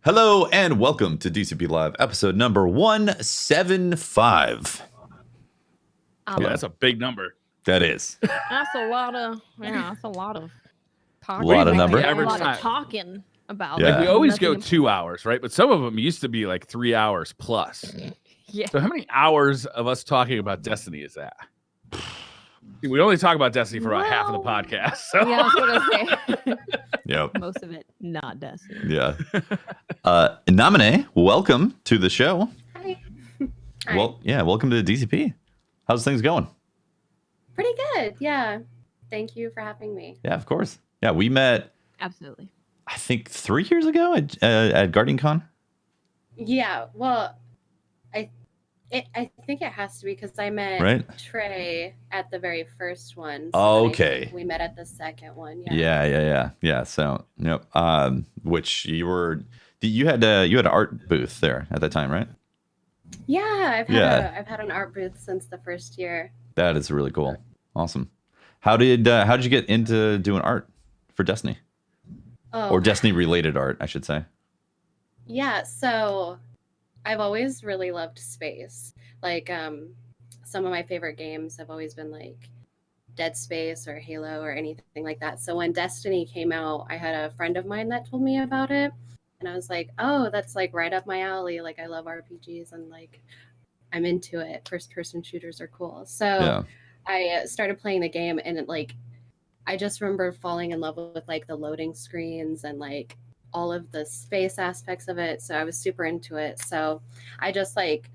Hello and welcome to DCP Live, episode number 175. Yeah, that's a big number. That is. That's a lot of that's a lot of talking. A lot of number. A lot of talking about. Yeah. Like we always go nothing 2 hours, right? But some of them used to be like 3 hours plus. Yeah. So how many hours of us talking about Destiny is that? We only talk about Destiny for about half of the podcast. So. Yeah, I was gonna say. Yep. Most of it not Destiny. Yeah. Namine, welcome to the show. Hi. Well, yeah, welcome to the DCP. How's things going? Pretty good. Yeah. Thank you for having me. Yeah, of course. Yeah, we met, Absolutely. I think, 3 years ago at Guardian Con. Yeah. Well, I think it has to be because I met Right. Trey at the very first one. Oh, then I okay. think we met at the second one. Yeah. Yeah. So, yep. Which you had an art booth there at that time, right? Yeah. I've had an art booth since the first year. That is really cool. Awesome. How did you get into doing art for Destiny? Oh. Or Destiny related art, I should say. Yeah. So I've always really loved space. Like some of my favorite games have always been like Dead Space or Halo or anything like that. So when Destiny came out, I had a friend of mine that told me about it. And I was like, oh, that's like right up my alley. Like I love RPGs and like I'm into it. First person shooters are cool. So Yeah. I started playing the game and I just remember falling in love with like the loading screens and like all of the space aspects of it. So I was super into it. So I just like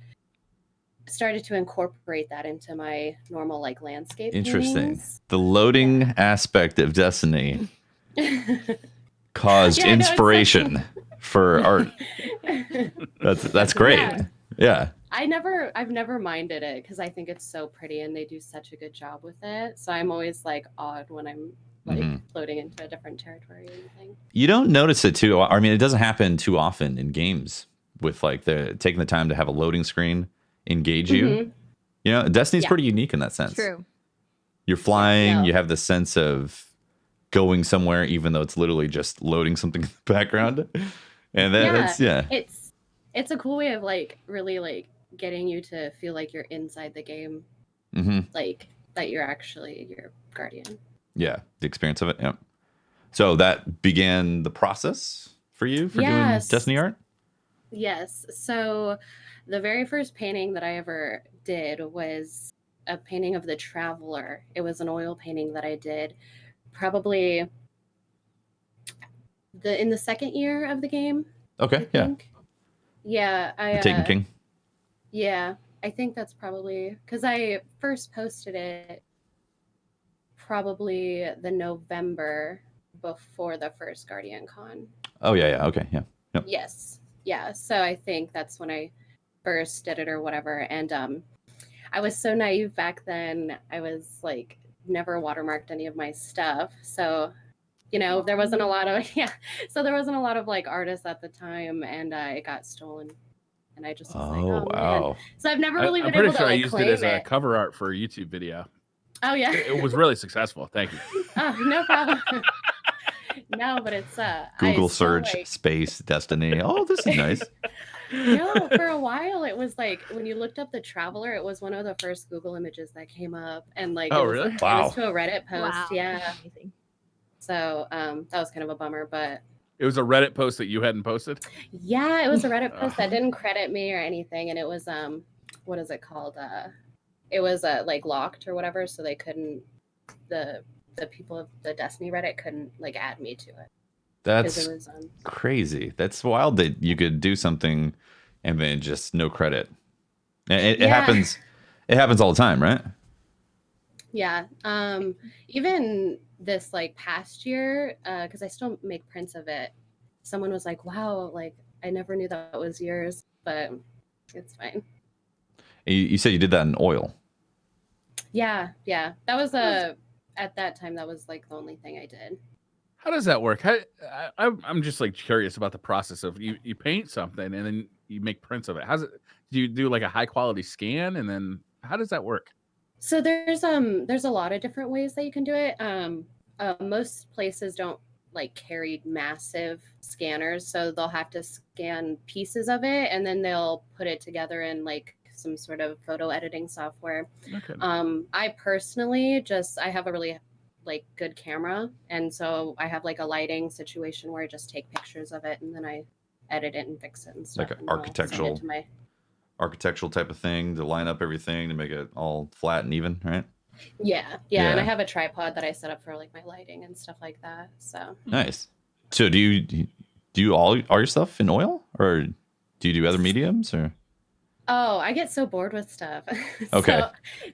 started to incorporate that into my normal like landscape Interesting. paintings. The loading aspect of Destiny caused Yeah, I know, it's so inspiration for art. That's great. Yeah. I've never minded it because I think it's so pretty and they do such a good job with it. So I'm always like awed when I'm like floating into a different territory or anything. You don't notice it too. I mean, it doesn't happen too often in games with like taking the time to have a loading screen engage you. Mhm. You know, Destiny's Yeah. pretty unique in that sense. True. You're flying, No. you have the sense of going somewhere, even though it's literally just loading something in the background. And that's It's a cool way of like really like getting you to feel like you're inside the game, like that you're actually your guardian. Yeah, the experience of it. Yeah. So that began the process for you for Yes. doing Destiny art? Yes. So the very first painting that I ever did was a painting of the Traveler. It was an oil painting that I did probably in the second year of the game. I Okay, yeah. think. Yeah, The Taken King. Yeah, I think that's probably because I first posted it probably the November before the first Guardian Con. Oh, yeah. Okay, yeah. Yep. Yes. Yeah. So I think that's when I first did it or whatever. And I was so naive back then. I was like never watermarked any of my stuff. So, you know, there wasn't a lot of So there wasn't a lot of like artists at the time and it got stolen. And I just was like, oh wow. man. So I've never really I'm been pretty able sure to I like used claim it as a it. cover art for a YouTube video. Oh yeah. It was really successful. Thank you. Oh, no problem. No, but it's Google I still, search like, space Destiny. Oh, this is nice. No, for a while it was like when you looked up the Traveler, it was one of the first Google images that came up, and like Oh, it was, really? It Wow. was to a Reddit post, Wow. yeah. Amazing. So that was kind of a bummer, but It was a Reddit post that you hadn't posted. yeah, it was a Reddit post that didn't credit me or anything, and it was what is it called? It was like locked or whatever, so they couldn't the people of the Destiny Reddit couldn't like add me to it. 'Cause That's it was crazy. That's wild that you could do something and then just no credit. It Yeah. happens. It happens all the time, right? Yeah. Even this like past year, because I still make prints of it, someone was like, wow, like I never knew that was yours, but it's fine. You said you did that in oil. Yeah. That was at that time that was like the only thing I did. How does that work? I'm just like curious about the process of you paint something and then you make prints of it. Do you do like a high quality scan and then how does that work? So there's a lot of different ways that you can do it. Most places don't like carried massive scanners, so they'll have to scan pieces of it and then they'll put it together in like some sort of photo editing software. Okay. I personally I have a really like good camera, and so I have like a lighting situation where I just take pictures of it and then I edit it and fix it and stuff. Like an and I'll send it to my... architectural type of thing to line up everything to make it all flat and even, right? Yeah, and I have a tripod that I set up for like my lighting and stuff like that. So nice. So do you all your stuff in oil, or do you do other mediums, or? Oh, I get so bored with stuff. Okay.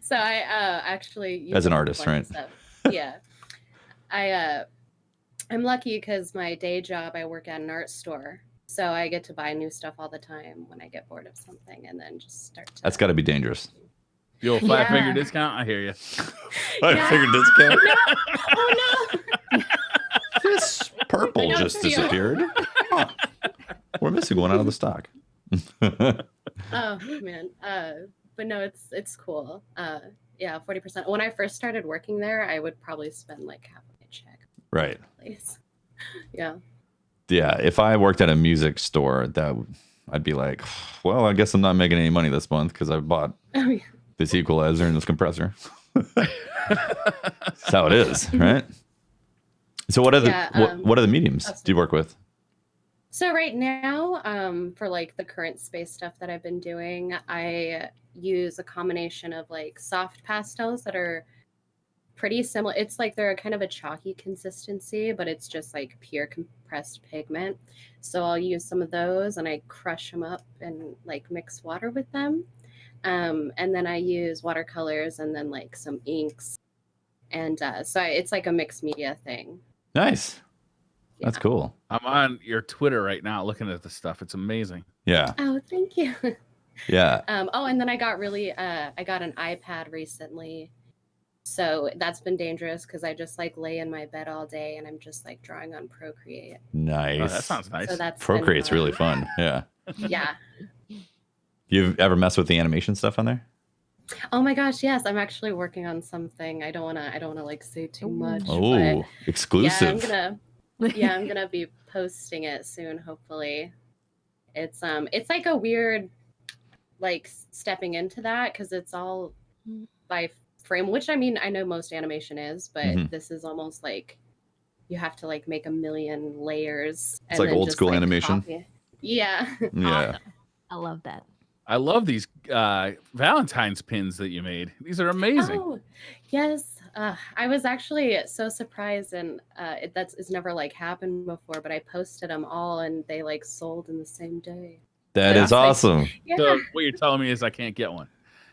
So I actually use as an a artist, bunch right? of stuff. Yeah. I'm lucky because my day job I work at an art store, so I get to buy new stuff all the time when I get bored of something, and then just start to... That's got to be dangerous. The old 5-figure discount. I hear you. 5-figure discount. Oh no! This purple just disappeared. Huh. We're missing one out of the stock. Oh man. But no, it's cool. Yeah, 40%. When I first started working there, I would probably spend like half of my check. Right. Place. Yeah. Yeah. If I worked at a music store, I'd be like, well, I guess I'm not making any money this month because I bought this equalizer and this compressor. That's how it is, right? So what are the mediums do you work with? So right now, for like the current space stuff that I've been doing, I use a combination of like soft pastels that are pretty similar. It's like they're kind of a chalky consistency, but it's just like pure compressed pigment. So I'll use some of those and I crush them up and like mix water with them. And then I use watercolors and then like some inks. And so it's like a mixed media thing. Nice. That's cool. I'm on your Twitter right now looking at the stuff. It's amazing. Yeah. Oh, thank you. Yeah. Oh, and then I got I got an iPad recently. So that's been dangerous because I just like lay in my bed all day and I'm just like drawing on Procreate. Nice. Oh, that sounds nice. So that's Procreate's really fun. Yeah. Yeah. You've ever messed with the animation stuff on there? Oh my gosh, yes. I'm actually working on something. I don't wanna like say too much. Oh, but exclusive. I'm gonna be posting it soon, hopefully. It's like a weird like stepping into that because it's all by frame, which I mean I know most animation is, but this is almost like you have to like make a million layers. It's like old school animation. Yeah. Yeah. I love that. I love these Valentine's pins that you made. These are amazing. Oh, yes. I was actually so surprised, and it's never like happened before. But I posted them all, and they like sold in the same day. That is awesome. Yeah. So what you're telling me is I can't get one.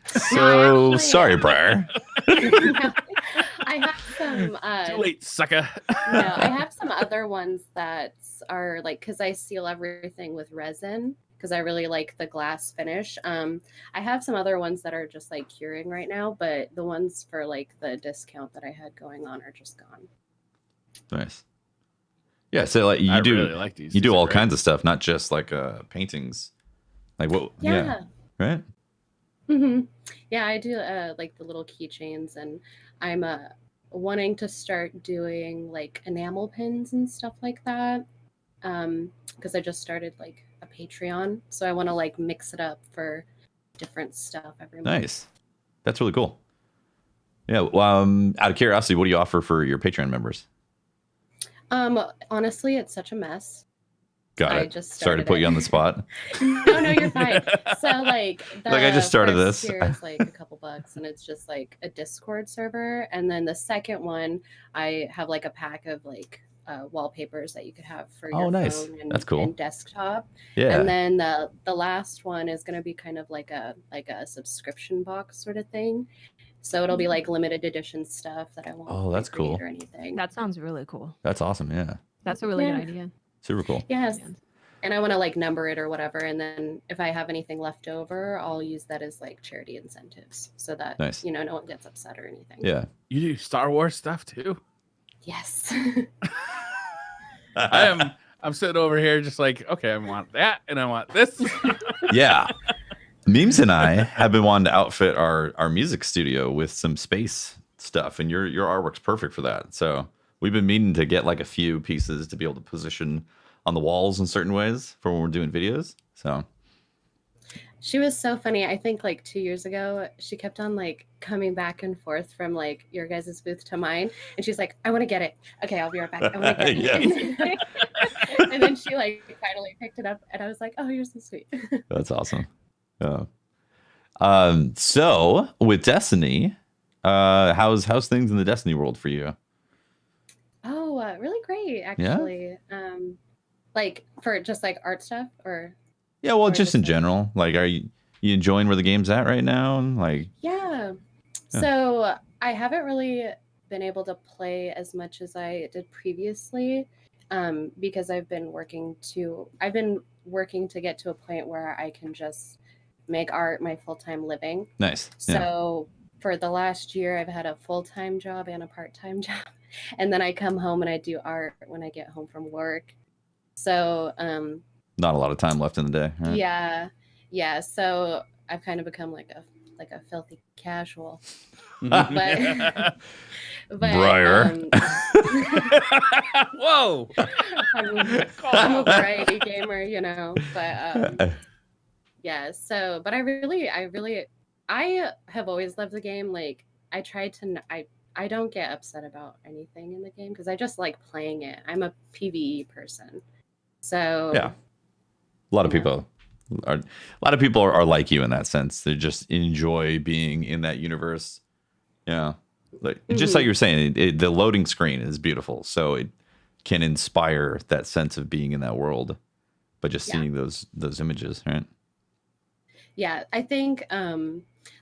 So sorry, Briar. I have some. Too late, sucker. No, I have some other ones that are like because I seal everything with resin. Because I really like the glass finish. I have some other ones that are just like curing right now, but the ones for like the discount that I had going on are just gone. Nice. Yeah, so like I really like these. You do These are all great. kinds of stuff, not just like paintings. Like what? Yeah. Right. Mm-hmm. Yeah, I do like the little keychains, and I'm wanting to start doing like enamel pins and stuff like that. Because I just started like a Patreon, so I want to like mix it up for different stuff every month. Nice. That's really cool. Yeah. Out of curiosity, what do you offer for your Patreon members? Honestly, it's such a mess. Got I it. just Sorry to started put you it. on the spot. No, you're fine. So like I just started first this. tier is like a couple bucks, and it's just like a Discord server, and then the second one, I have like a pack of like wallpapers that you could have for your nice. phone and, That's cool. and desktop. Yeah. And then the last one is going to be kind of like a subscription box sort of thing. So it'll be like limited edition stuff that I won't. Oh, that's cool. Or anything. That sounds really cool. That's awesome. Yeah. That's a really good idea. Super cool. Yes. And I want to like number it or whatever, and then if I have anything left over, I'll use that as like charity incentives, so that Nice. no one gets upset or anything. Yeah. You do Star Wars stuff too? Yes. I'm sitting over here just like, okay, I want that and I want this. Yeah. Memes and I have been wanting to outfit our music studio with some space stuff, and your artwork's perfect for that. So We've been meaning to get like a few pieces to be able to position on the walls in certain ways for when we're doing videos. So She was so funny. I think like 2 years ago, she kept on like coming back and forth from like your guys' booth to mine. And she's like, I want to get it. Okay, I'll be right back. I want to get it. And then she like finally picked it up and I was like, oh, you're so sweet. That's awesome. Yeah. So with Destiny, how's things in the Destiny world for you? Oh, really great, actually. Like for just like art stuff or Yeah, well, or just in like- general. Like, are you enjoying where the game's at right now? And like, Yeah. So I haven't really been able to play as much as I did previously, because I've been working to get to a point where I can just make art my full-time living. nice. So for the last year, I've had a full-time job and a part-time job, and then I come home and I do art when I get home from work. So Not a lot of time left in the day. Right? yeah. So I've kind of become like a filthy casual. Yeah. But Briar. Whoa. I'm a variety gamer, you know. But yeah. So, but I have always loved the game. Like I try to. I don't get upset about anything in the game because I just like playing it. I'm a PvE person. So Yeah. A lot of people are like you in that sense. They just enjoy being in that universe. Yeah. Like just like you're saying, the loading screen is beautiful. So it can inspire that sense of being in that world by just seeing those images, right? Yeah, I think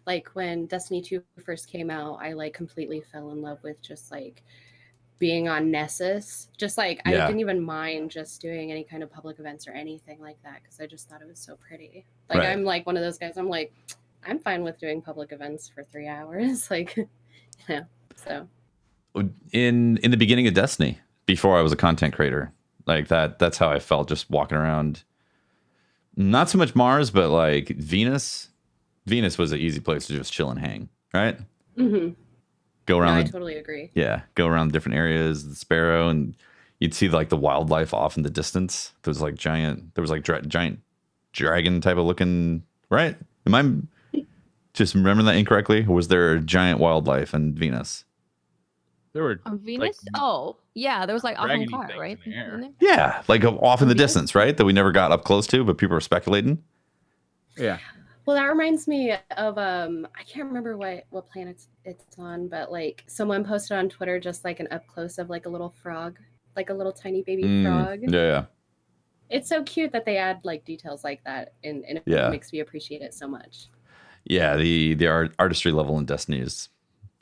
like when Destiny 2 first came out, I like completely fell in love with just like being on Nessus. Just like I didn't even mind just doing any kind of public events or anything like that because I just thought it was so pretty. Like I'm like one of those guys. I'm like, I'm fine with doing public events for 3 hours. Like, yeah. So in the beginning of Destiny, before I was a content creator, like that's how I felt just walking around. Not so much Mars, but like Venus. Venus was an easy place to just chill and hang, right? Go around. I totally agree. Yeah, go around different areas, the Sparrow, and you'd see like the wildlife off in the distance. There was like giant dragon type of looking, right? Am I just remembering that incorrectly? Or was there giant wildlife in Venus? There were On Venus? There was like dragony Ahamkara, things right? in the air. Wasn't there? Yeah, like off in the Venus? distance, right? That we never got up close to, but people were speculating. Yeah. Well, that reminds me of I can't remember what planet it's on, but like someone posted on Twitter just like an up close of like a little frog, like a little tiny baby frog. Yeah. It's so cute that they add like details like that, and it makes me appreciate it so much. Yeah, the artistry level in Destiny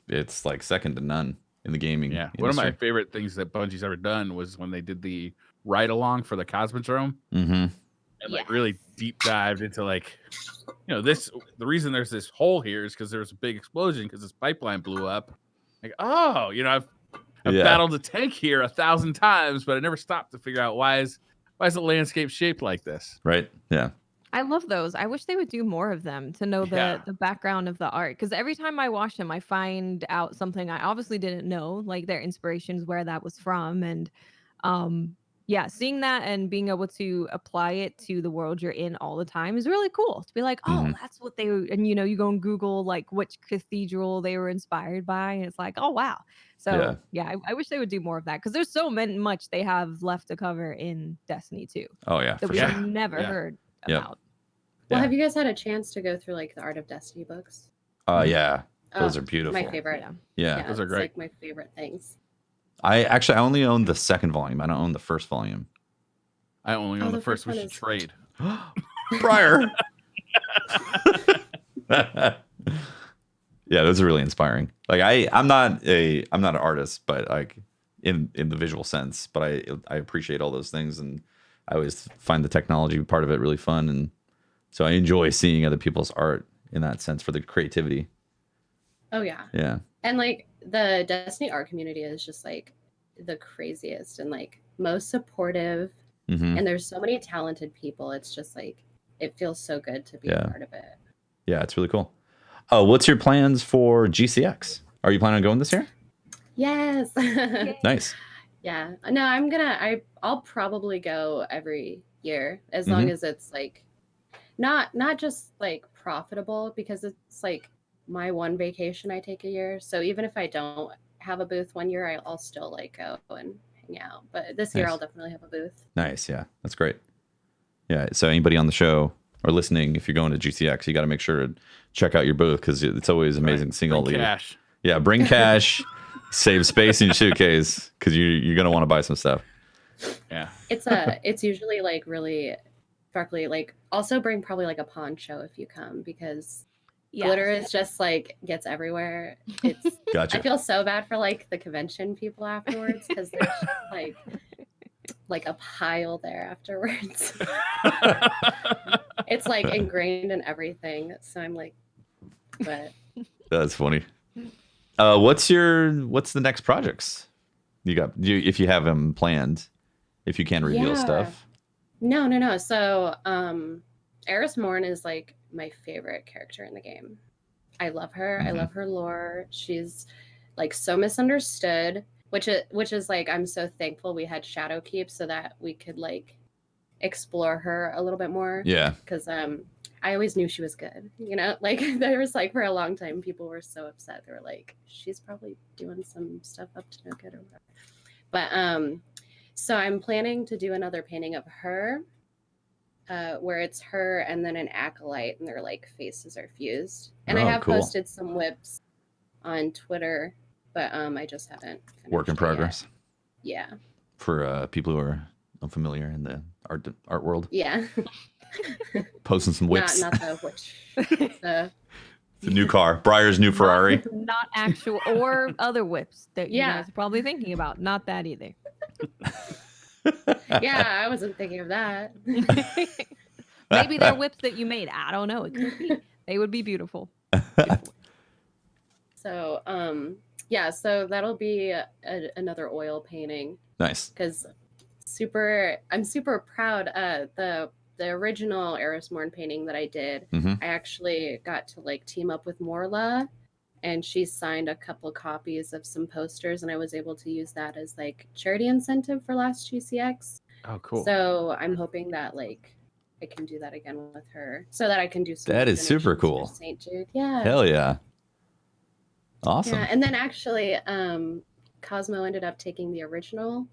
it's like second to none in the gaming. Yeah. industry. One of my favorite things that Bungie's ever done was when they did the ride along for the Cosmodrome. And like really deep dived into like, the reason there's this hole here is because there was a big explosion because this pipeline blew up. Like, I've battled a tank here 1,000 times, but I never stopped to figure out why is the landscape shaped like this? Right. Yeah. I love those. I wish they would do more of them to know the background of the art. Because every time I watch them, I find out something I obviously didn't know, like their inspirations, where that was from. And seeing that and being able to apply it to the world you're in all the time is really cool. To be like, that's what they were. And, you go and Google like which cathedral they were inspired by. And it's like, oh, wow. So, I wish they would do more of that because there's so much they have left to cover in Destiny 2. Oh, yeah. That we've never heard about. Well, have you guys had a chance to go through like the Art of Destiny books? Yeah. Those are beautiful. My favorite. Yeah. Those are great. Like my favorite things. I only own the second volume. I don't own the first volume. I only own the first, which is trade. Briar. Yeah, those are really inspiring. Like I'm not an artist, but like in the visual sense, but I appreciate all those things, and I always find the technology part of it really fun, and so I enjoy seeing other people's art in that sense for the creativity. Oh yeah. Yeah. And like the Destiny art community is just like the craziest and like most supportive. And there's so many talented people. It's just like it feels so good to be a part of it. Yeah, it's really cool. Oh, what's your plans for GCX? Are you planning on going this year? Yes. Nice. Yeah. No, I'll probably go every year as Mm-hmm. long as it's like not just like profitable, because it's like my one vacation I take a year. So even if I don't have a booth one year, I'll still like go and hang out. But this year Nice. I'll definitely have a booth. Nice. Yeah, that's great. Yeah. So anybody on the show or listening, if you're going to GCX, you got to make sure to check out your booth, because it's always amazing seeing all the cash. Yeah, bring cash, save space in your suitcase, because you're gonna want to buy some stuff. Yeah. It's usually like really sparkly. Like also bring probably like a poncho if you come, because glitter is just like gets everywhere. It's Gotcha. I feel so bad for like the convention people afterwards, because there's like a pile there afterwards. It's like ingrained in everything. So I'm like, but That's funny. What's the next projects you got? If you have them planned, if you can reveal stuff. No. So Eris Morn is like my favorite character in the game. I love her. I love her lore. She's like so misunderstood, which is like, I'm so thankful we had Shadowkeep so that we could like explore her a little bit more. Yeah. Because I always knew she was good. You know, like there was like for a long time people were so upset. They were like, she's probably doing some stuff up to no good or whatever. But so I'm planning to do another painting of her, where it's her and then an acolyte, and their like faces are fused. And I have posted some whips on Twitter, but I just haven't finished Work in progress. Yeah. For people who are unfamiliar in the art world. Yeah. Posting some whips. Not the which. It's a new car. Briar's new Ferrari. Not actual or other whips that you guys are probably thinking about. Not that either. Yeah, I wasn't thinking of that. Maybe they're whips that you made. I don't know. It could be. They would be beautiful. So, yeah, so that'll be another oil painting. Nice. Because I'm super proud. The original Eris Morn painting that I did, I actually got to like team up with Morla, and she signed a couple copies of some posters, and I was able to use that as like charity incentive for last GCX. Oh, cool. So I'm hoping that like I can do that again with her, so that I can do some. That is super cool. St. Jude, yeah. Hell yeah. Awesome. Yeah, and then actually, Cosmo ended up taking the original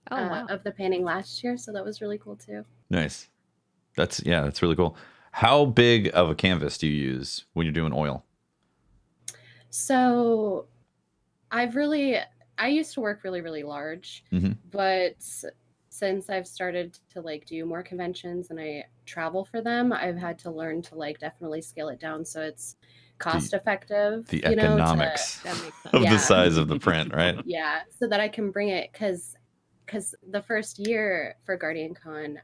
of the painting last year, so that was really cool too. Nice. That's really cool. How big of a canvas do you use when you're doing oil? So I used to work really, really large, but since I've started to like do more conventions and I travel for them, I've had to learn to like definitely scale it down so it's cost effective. The economics of the size of the print, right? Yeah, so that I can bring it, because the first year for Guardian Con,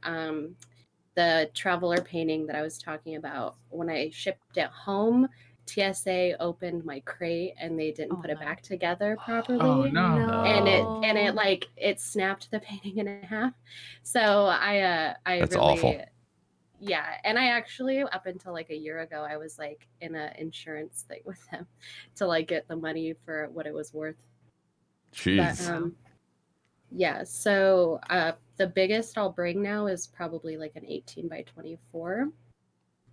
the traveler painting that I was talking about, when I shipped it home, TSA opened my crate and they didn't put it back together properly. Oh no! And it like it snapped the painting in half. So I That's really awful. Yeah, and I actually, up until like a year ago, I was like in an insurance thing with them to like get the money for what it was worth. Jeez. But, yeah, so the biggest I'll bring now is probably like an 18 by 24,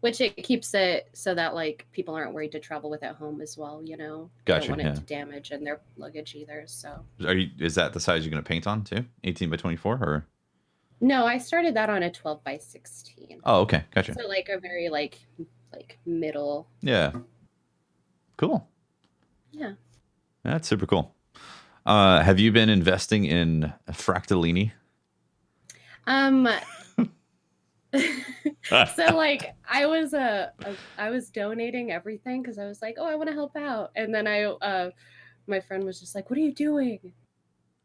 which it keeps it so that like people aren't worried to travel with at home as well, you know. Gotcha. Don't want it to damage in their luggage either. So is that the size you're going to paint on too? 18 by 24 or? No, I started that on a 12 by 16. Oh, okay, gotcha. So like a very like middle. Yeah. Cool. Yeah. That's super cool. Have you been investing in Fractalini? So like I was donating everything because I was like, oh, I want to help out, and then my friend was just like, what are you doing?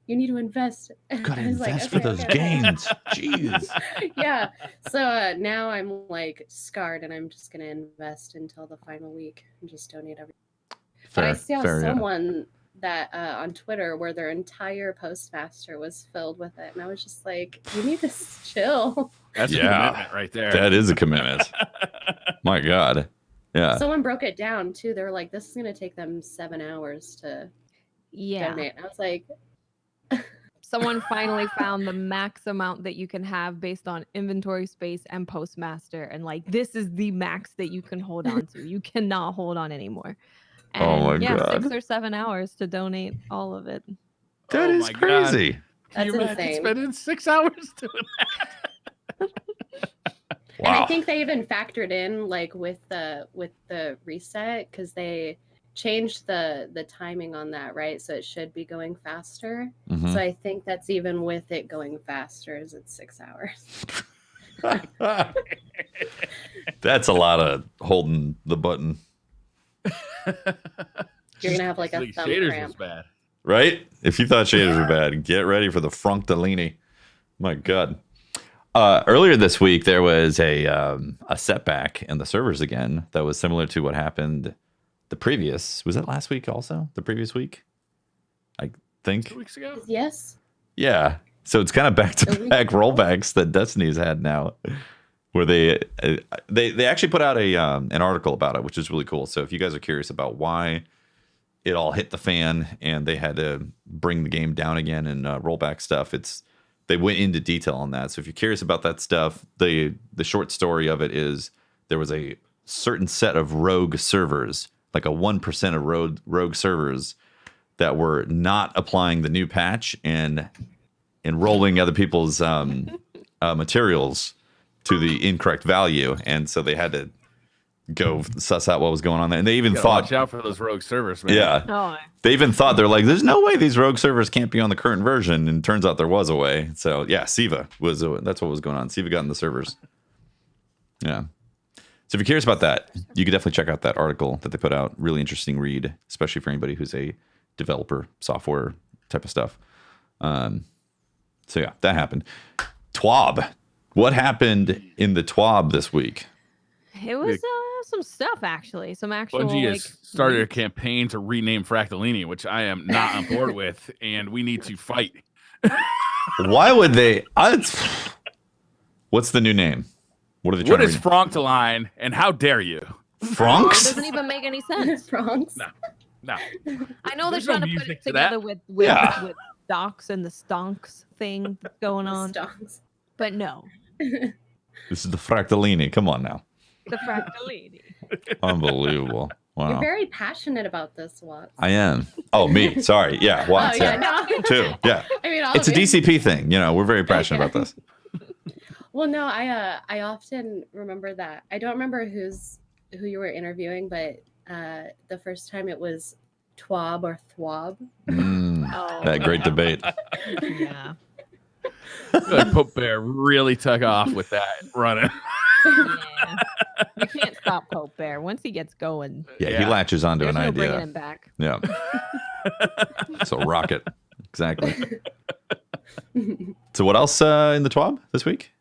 You need to invest. Gotta invest for those gains. Jeez. Yeah. So now I'm like scarred, and I'm just gonna invest until the final week and just donate everything. But I saw someone that on Twitter where their entire postmaster was filled with it, and I was just like, you need to chill. That's a commitment right there. That is a commitment. My God. Yeah. Someone broke it down too. They were like, this is gonna take them 7 hours to donate. I was like, Someone finally found the max amount that you can have based on inventory space and postmaster, and like this is the max that you can hold on to. You cannot hold on anymore. And my yeah, God. 6 or 7 hours to donate all of it. That is crazy. Can you That's imagine insane. spending 6 hours doing that? Wow. And I think they even factored in like with the reset because they changed the timing on that, right? So it should be going faster. Mhm. So I think that's even with it going faster as it's 6 hours. That's a lot of holding the button, You're gonna have like a thumb shaders cramp. was bad. right? If you thought shaders were bad, get ready for the Frunctellini. My God. Earlier this week, there was a setback in the servers again that was similar to what happened the previous. Was it last week also? The previous week? I think. 2 weeks ago? Yes. Yeah. So it's kind of back to back rollbacks that Destiny's had now, where they actually put out an article about it, which is really cool. So if you guys are curious about why it all hit the fan and they had to bring the game down again and rollback stuff, they went into detail on that. So if you're curious about that stuff, the short story of it is there was a certain set of rogue servers, like a 1% of rogue servers that were not applying the new patch and enrolling other people's materials to the incorrect value. And so they had to go suss out what was going on there. And they even thought, watch out for those rogue servers, man. yeah, Oh, they even thought, they're like, there's no way these rogue servers can't be on the current version. And turns out there was a way. So yeah, Siva that's what was going on. Siva got in the servers. Yeah. So if you're curious about that, you could definitely check out that article that they put out. Really interesting read, especially for anybody who's a developer, software type of stuff. So yeah, that happened. TWAB. What happened in the TWAB this week? it was some stuff actually. Some actual Bungie like has started a campaign to rename Fractallini, which I am not on board with, and we need to fight. Why would they? What's the new name? What are they trying What to is Frunctelline, and how dare you? It Franks? doesn't even make any sense. Bronx. No. I know they're There's no trying to put music it to that. together with Yeah. with Docs and the Stonks thing that's going on, Stonks. but no, This is the Fractallini. Come on now. the Fractallini. Unbelievable. You're Wow. very passionate about this, Watts. I am. Oh, me. Sorry. Yeah. Watts. Oh, yeah, yeah. no. Too. Yeah. I mean, all It's a of you. DCP thing. We're very passionate about this. Well, no, I often remember that. I don't remember who you were interviewing, but the first time it was TWAB or THWAB. Oh, That great debate. yeah. Like Pope Bear really took off with that running. Yeah. You can't stop Pope Bear once he gets going. Yeah, he Yeah. latches onto There's an no bringing idea. him back. Yeah. So rocket. Exactly. So what else in the TWAB this week?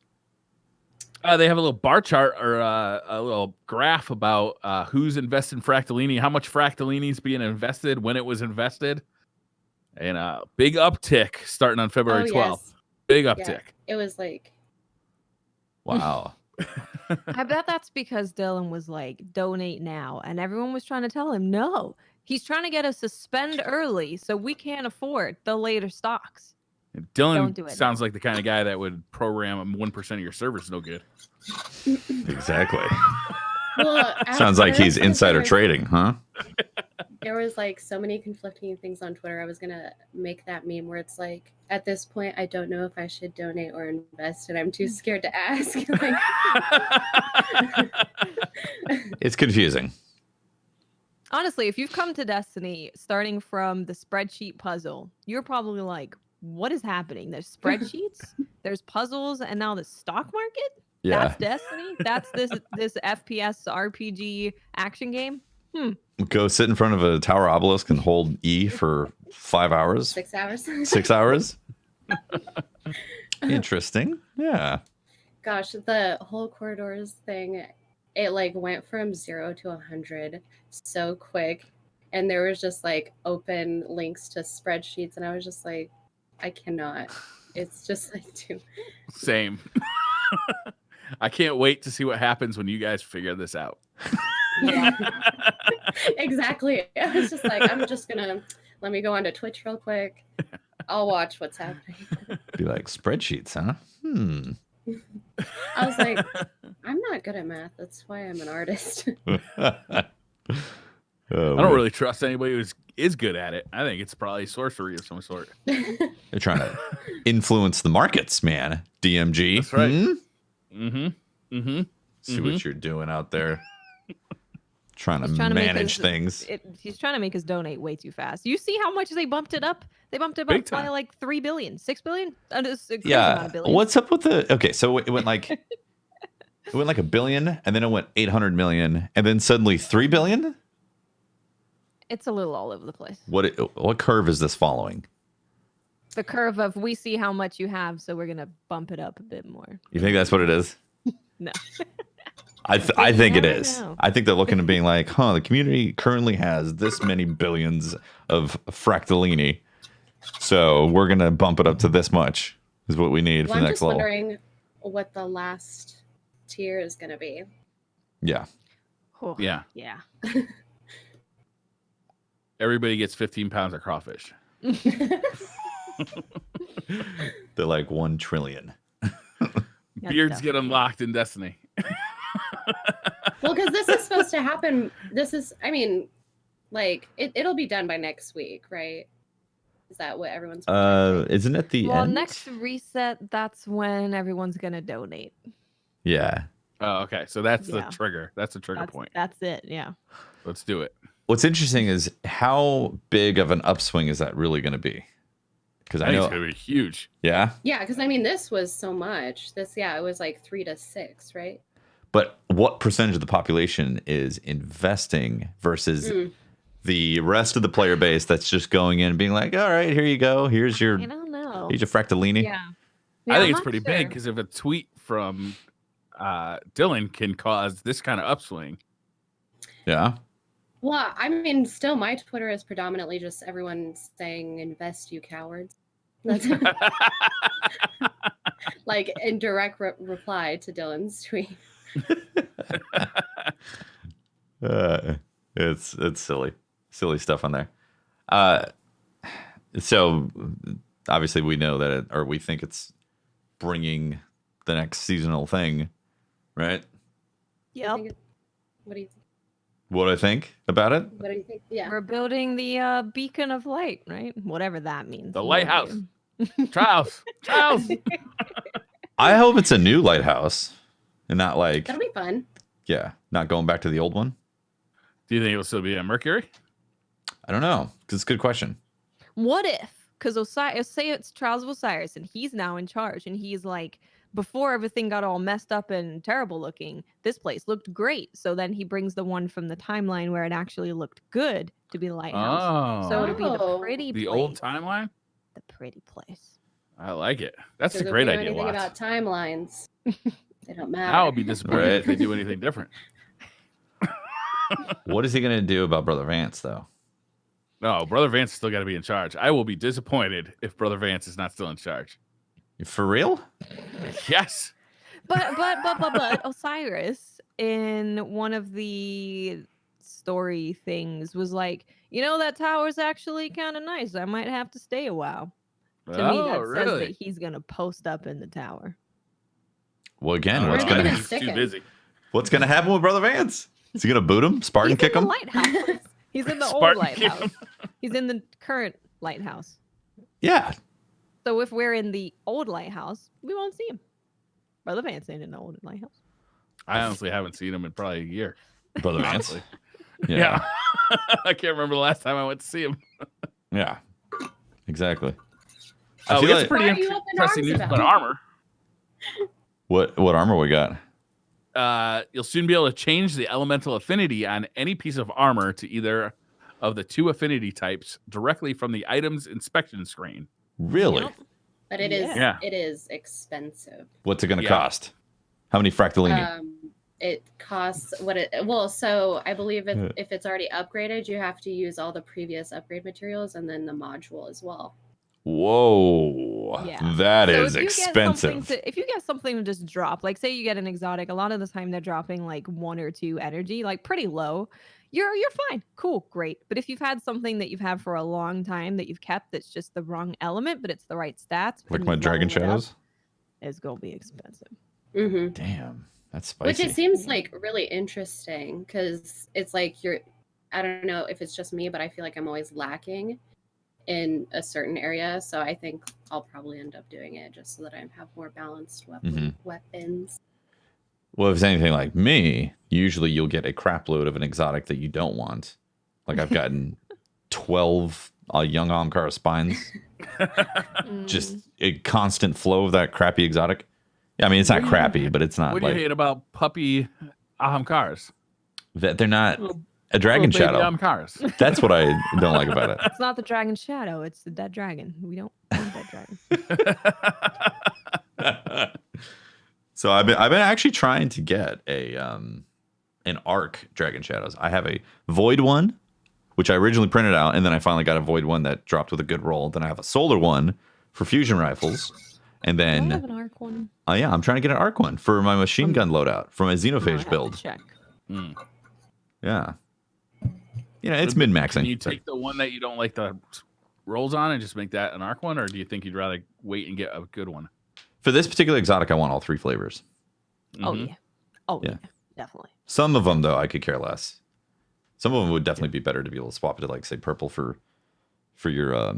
They have a little bar chart or a little graph about who's invested in Fractallini, how much Fractallini is being invested, when it was invested, and a big uptick starting on February 12th. Yes. Big Yeah, uptick. it was like, Wow. I bet that's because Dylan was like, donate now. And everyone was trying to tell him, no, he's trying to get us to spend early so we can't afford the later stocks. Don't do Dylan it sounds like the kind of guy that would program 1% of your servers no good. Exactly. well, at Sounds like he's first, insider trading, huh? There was like so many conflicting things on Twitter. I was gonna make that meme where it's like, at this point, I don't know if I should donate or invest, and I'm too scared to ask. Like, It's confusing. Honestly, if you've come to Destiny starting from the spreadsheet puzzle, you're probably like, what is happening? There's spreadsheets, there's puzzles, and now the stock market? Yeah. That's Destiny? That's this FPS RPG action game? Go sit in front of a tower obelisk and hold E for 5 hours, 6 hours. 6 hours. Interesting. Yeah. Gosh, the whole corridors thing, it like went from 0 to 100 so quick, and there was just like open links to spreadsheets, and I was just like, I cannot. It's just like too. Same. I can't wait to see what happens when you guys figure this out. Yeah. Exactly. I was just like, I'm just gonna let me go onto Twitch real quick. I'll watch what's happening. Be like, spreadsheets, huh? I was like, I'm not good at math. That's why I'm an artist. I don't really trust anybody who is good at it. I think it's probably sorcery of some sort. They're trying to influence the markets, man. DMG. That's right. See what you're doing out there. Trying to He's manage things. He's trying to make us donate way too fast. You see how much they bumped it up? They bumped it up by like 3 billion, 6 billion. Yeah. What's up with the? Okay, so it went like it went like $1 billion, and then it went 800 million, and then suddenly 3 billion. It's a little all over the place. What curve is this following? The curve of we see how much you have, so we're gonna bump it up a bit more. You think that's what it is? No. I think it never is. know. I think they're looking at being like, the community currently has this many billions of fractalini, so we're gonna bump it up to this much. Is what we need for the I'm next just level. wondering what the last tier is going to be. Yeah. Oh, Yeah. Yeah. Everybody gets 15 pounds of crawfish. They're like 1 trillion. Beards get unlocked in Destiny. Well, because this is supposed to happen. It'll be done by next week, right? Is that what everyone's projecting? Isn't it the Well, end? next reset, that's when everyone's gonna donate. Yeah. Oh, okay. So that's the Yeah. trigger. That's the trigger point. That's it. Yeah. Let's do it. What's interesting is how big of an upswing is that really going to be? Because I I think know, it's gonna be huge. yeah. Yeah, because this was so much. It was like 3 to 6, right? But what percentage of the population is investing versus the rest of the player base that's just going in and being like, all right, here you go. Here's your I don't know. fractalini. Yeah. I I'm think it's not pretty sure. big because if a tweet from Dylan can cause this kind of upswing. Yeah. Well, still my Twitter is predominantly just everyone saying invest, you cowards. That's like in direct reply to Dylan's tweet. It's silly stuff on there. So obviously we know that or we think it's bringing the next seasonal thing, right? Yep. What do you think? What I think about it? What do you think? Yeah. We're building the beacon of light, right? Whatever that means. The No lighthouse. idea. Trials. I hope it's a new lighthouse and not like, That'll be fun. yeah, not going back to the old one. Do you think it'll still be a Mercury? I don't know. 'Cause it's a good question. What if? Because Osiris, say it's Trials of Osiris, and he's now in charge, and he's like, before everything got all messed up and terrible looking, this place looked great. So then he brings the one from the timeline where it actually looked good to be the lighthouse. Oh. So it'll be the Oh. pretty The place. old timeline? The pretty place. I like it. That's a Because if great we know idea, anything Watts. about timelines, they don't matter. I would be disappointed Right. if they do anything different. What is he going to do about Brother Vance, though? No, Brother Vance is still got to be in charge. I will be disappointed if Brother Vance is not still in charge. For real? Yes. But Osiris in one of the story things was like, that tower's actually kind of nice. I might have to stay a while. To me, that says that he's gonna post up in the tower. Well, again, Oh, what's Where are they going gonna to stick too him? busy. what's going to happen with Brother Vance? Is he going to boot him? Spartan He's kick in him? the lighthouse. He's in the old Spartan kick lighthouse. He's in the current lighthouse. Yeah. So if we're in the old lighthouse, we won't see him. Brother Vance ain't in the old lighthouse. I honestly haven't seen him in probably a year. Brother Vance. Honestly. Yeah. I can't remember the last time I went to see him. Yeah. Exactly. Oh, feel we got like- some Why are pretty you up in interesting arms news about about it? armor. What armor we got? You'll soon be able to change the elemental affinity on any piece of armor to either of the 2 affinity types directly from the item's inspection screen. Really? Yep. But it is Yeah. it is expensive. What's it going to Yeah. cost? How many fractalini? It costs so I believe if it's already upgraded, you have to use all the previous upgrade materials and then the module as well. Whoa. Yeah. That So is if you get something expensive. if you get something to just drop, like say you get an exotic, a lot of the time they're dropping like 1 or 2 energy, like pretty low. you're fine. Cool, great. But if you've had something that you've had for a long time that you've kept that's just the wrong element, but it's the right stats, Like and my you Dragon level it up, Shadows? it's gonna be expensive. Mm-hmm. Damn, that's Which spicy. it seems like really interesting because it's like I don't know if it's just me, but I feel like I'm always lacking in a certain area. So I think I'll probably end up doing it just so that I have more balanced weapons. Well, if it's anything like me, usually you'll get a crap load of an exotic that you don't want. Like I've gotten 12 young Ahamkara spines. Just a constant flow of that crappy exotic. Yeah, I mean, it's not crappy, but it's not What do like... you hate about puppy Ahamkaras? That they're not a dragon shadow. Ahamkaras. That's what I don't like about it. It's not the dragon shadow, it's the dead dragon. We don't want dead dragon. So I've been actually trying to get an arc dragon shadows. I have a void one, which I originally printed out, and then I finally got a void one that dropped with a good roll. Then I have a solar one for fusion rifles, and then I have an arc one. yeah, I'm trying to get an arc one for my machine gun loadout for my xenophage build. Check. Yeah, it's min maxing. Can you take the one that you don't like the rolls on and just make that an arc one, or do you think you'd rather wait and get a good one? For this particular exotic, I want all 3 flavors. Oh yeah. Oh yeah, definitely. Some of them, though, I could care less. Some of them would definitely be better to be able to swap it to, like, say, purple for your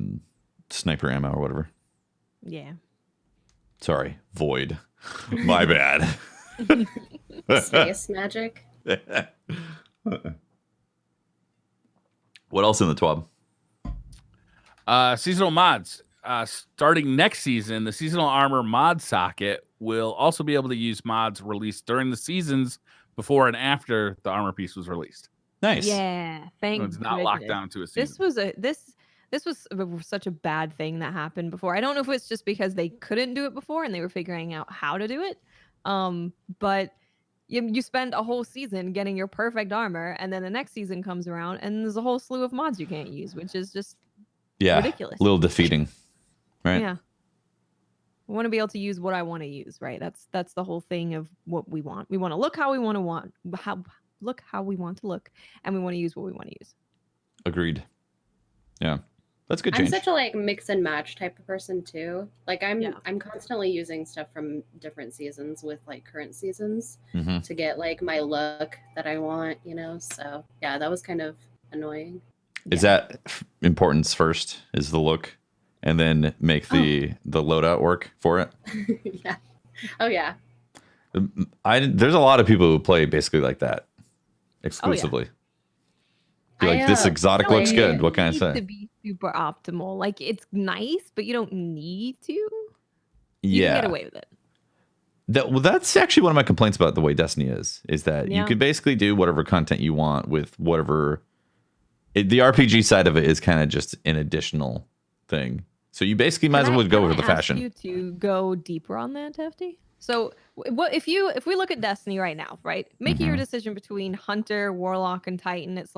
sniper ammo or whatever. Yeah. Sorry, void. My bad. Space magic. What else in the TWAB? Seasonal mods. Starting next season, the seasonal armor mod socket will also be able to use mods released during the seasons before and after the armor piece was released. Nice. Yeah, thank you. It's not locked down to a season. This was such a bad thing that happened before. I don't know if it's just because they couldn't do it before and they were figuring out how to do it. But you spend a whole season getting your perfect armor, and then the next season comes around and there's a whole slew of mods you can't use, which is just ridiculous. A little defeating, right? Yeah. I want to be able to use what I want to use, right? That's the whole thing of what we want. We want to look how we want to look how we want to look, and we want to use what we want to use. Agreed. Yeah. That's good change. I'm such a mix and match type of person too. Like I'm constantly using stuff from different seasons with current seasons to get my look that I want, So yeah, that was kind of annoying. Is that importance first? Is the look, and then make the loadout work for it? Yeah. Oh yeah. There's a lot of people who play basically like that exclusively. This exotic looks good. What can I say? To be super optimal, it's nice, but you don't need to. You can get away with it. That's actually one of my complaints about the way Destiny is that you can basically do whatever content you want with whatever. The RPG side of it is kind of just an additional thing. So you basically might as well go with the fashion. You to go deeper on that, Tefty. So if we look at Destiny right now, right, making your decision between Hunter, Warlock, and Titan, it's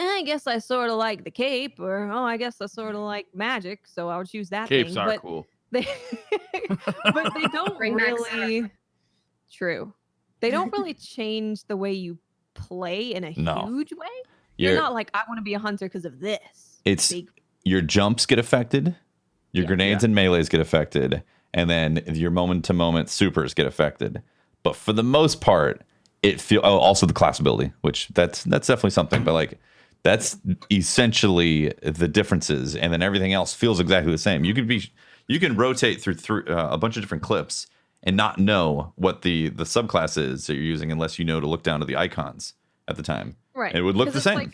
I guess I sort of like the cape, or I guess I sort of like magic, so I'll choose that. Capes thing. are cool. But they don't really. True. They don't really change the way you play in a huge way. You're not I want to be a hunter because of this. It's your jumps get affected, your grenades and melees get affected, and then your moment-to-moment supers get affected. But for the most part, also the class ability, which that's definitely something. But that's essentially the differences, and then everything else feels exactly the same. You can rotate through a bunch of different clips and not know what the subclass is that you're using unless you know to look down to the icons at the time. Right. And it would look the same.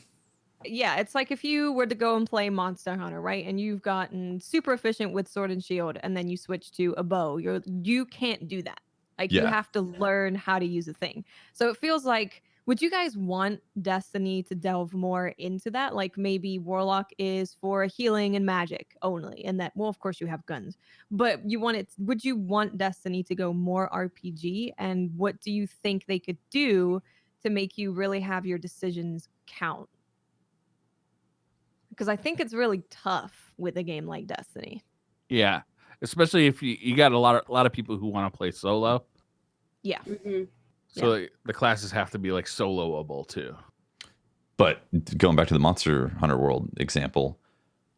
It's like if you were to go and play Monster Hunter, right? And you've gotten super efficient with sword and shield, and then you switch to a bow. You can't do that. You have to learn how to use a thing. So it feels would you guys want Destiny to delve more into that? Maybe Warlock is for healing and magic only, and that, well, of course you have guns, but would you want Destiny to go more RPG? And what do you think they could do to make you really have your decisions count? Because I think it's really tough with a game like Destiny. Yeah, especially if you got a lot of people who want to play solo. Yeah. So the classes have to be soloable too. But going back to the Monster Hunter World example,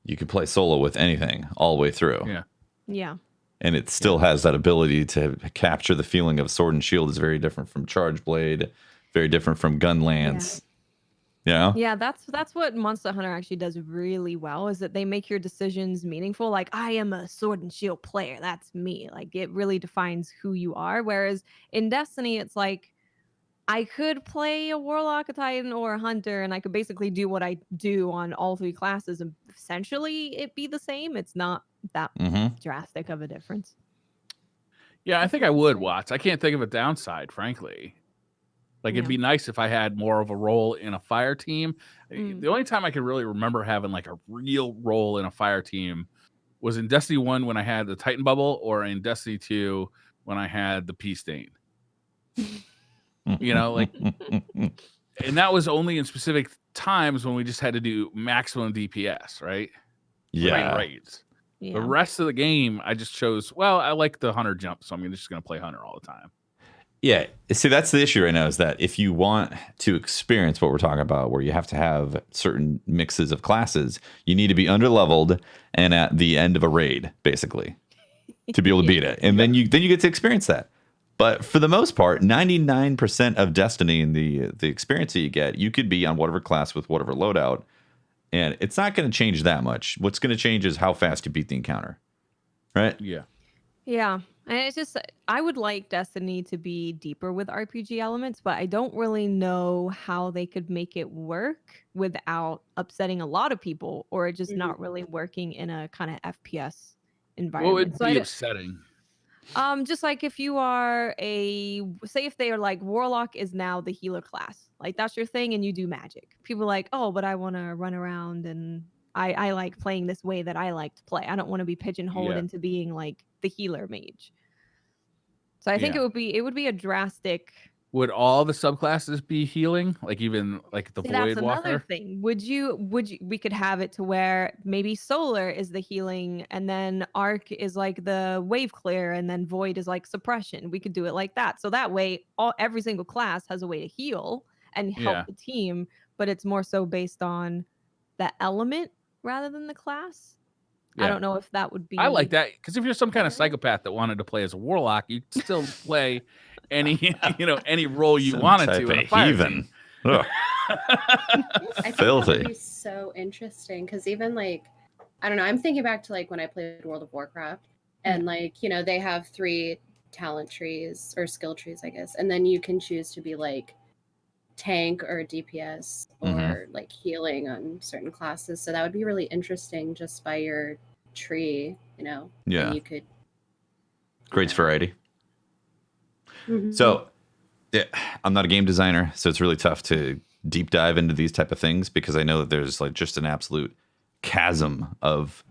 you could play solo with anything all the way through. Yeah. Yeah. And it still has that ability to capture the feeling of Sword and Shield is very different from Charge Blade, very different from Gun Lance. Yeah. Yeah, that's what Monster Hunter actually does really well, is that they make your decisions meaningful. Like, I am a Sword and Shield player. That's me. Like, it really defines who you are. Whereas in Destiny, it's like, I could play a Warlock, a Titan, or a Hunter, and I could basically do what I do on all 3 classes, and essentially it be the same. It's not that drastic of a difference. Yeah, I think I would, Watts. I can't think of a downside, frankly. Like, it'd be nice if I had more of a role in a fire team. The only time I can really remember having like a real role in a fire team was in Destiny 1 when I had the Titan bubble, or in Destiny 2 when I had the Peace Stain. You know, like, and that was only in specific times when we just had to do maximum DPS, right? Yeah. Raids. Yeah. The rest of the game, I just chose, well, I like the Hunter jump, so I'm just going to play Hunter all the time. Yeah. See, that's the issue right now, is that if you want to experience what we're talking about, where you have to have certain mixes of classes, you need to be underleveled and at the end of a raid, basically, to be able to beat it. And then you get to experience that. But for the most part, 99% of Destiny and the experience that you get, you could be on whatever class with whatever loadout, and it's not going to change that much. What's going to change is how fast you beat the encounter, right? Yeah. Yeah. And it's just, I would like Destiny to be deeper with RPG elements, but I don't really know how they could make it work without upsetting a lot of people, or just not really working in a kind of FPS environment. What would be upsetting? Just like if you are say if they are like, Warlock is now the healer class, like that's your thing, and you do magic. People are like, oh, but I want to run around, and I like playing this way that I like to play. I don't want to be pigeonholed into being like the healer mage. So I think it would be a drastic. Would all the subclasses be healing? Like, even like the Void That's Walker? another thing. Would you we could have it to where maybe Solar is the healing, and then Arc is like the wave clear, and then Void is like suppression. We could do it like that. So that way every single class has a way to heal and help the team, but it's more so based on the element rather than the class. Yeah. I don't know if that would be. I like that, because if you're some kind of psychopath that wanted to play as a warlock, you'd still play any role you wanted to in a fire team. I think that would be so interesting, because even like, I don't know, I'm thinking back to like when I played World of Warcraft, and like, they have 3 talent trees or skill trees, I guess, and then you can choose to be like tank or DPS or like healing on certain classes. So that would be really interesting just by your tree, Yeah. And you could creates variety. So I'm not a game designer, so it's really tough to deep dive into these type of things, because I know that there's like just an absolute chasm of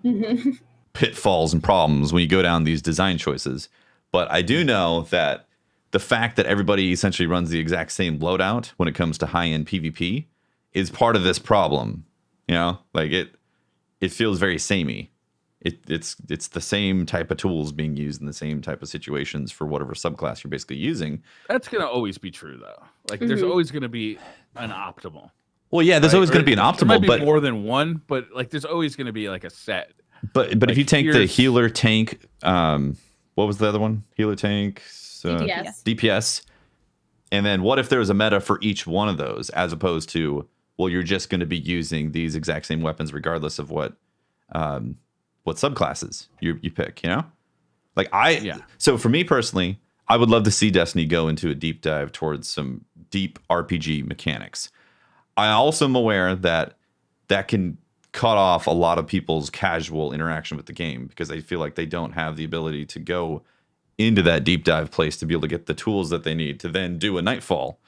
pitfalls and problems when you go down these design choices. But I do know that the fact that everybody essentially runs the exact same loadout when it comes to high-end PvP is part of this problem. Like it feels very samey. It's the same type of tools being used in the same type of situations for whatever subclass you're basically using. That's going to always be true, though. Like, there's always going to be an optimal. Well, yeah, there's always going to be an optimal. There might be more than one, but like, there's always going to be like a set. But like, if you take the healer tank, what was the other one? Healer tank, DPS. And then what if there was a meta for each one of those, as opposed to, well, you're just going to be using these exact same weapons regardless of what subclasses you pick, Like So for me personally, I would love to see Destiny go into a deep dive towards some deep RPG mechanics. I also am aware that can cut off a lot of people's casual interaction with the game, because they feel like they don't have the ability to go into that deep dive place to be able to get the tools that they need to then do a Nightfall.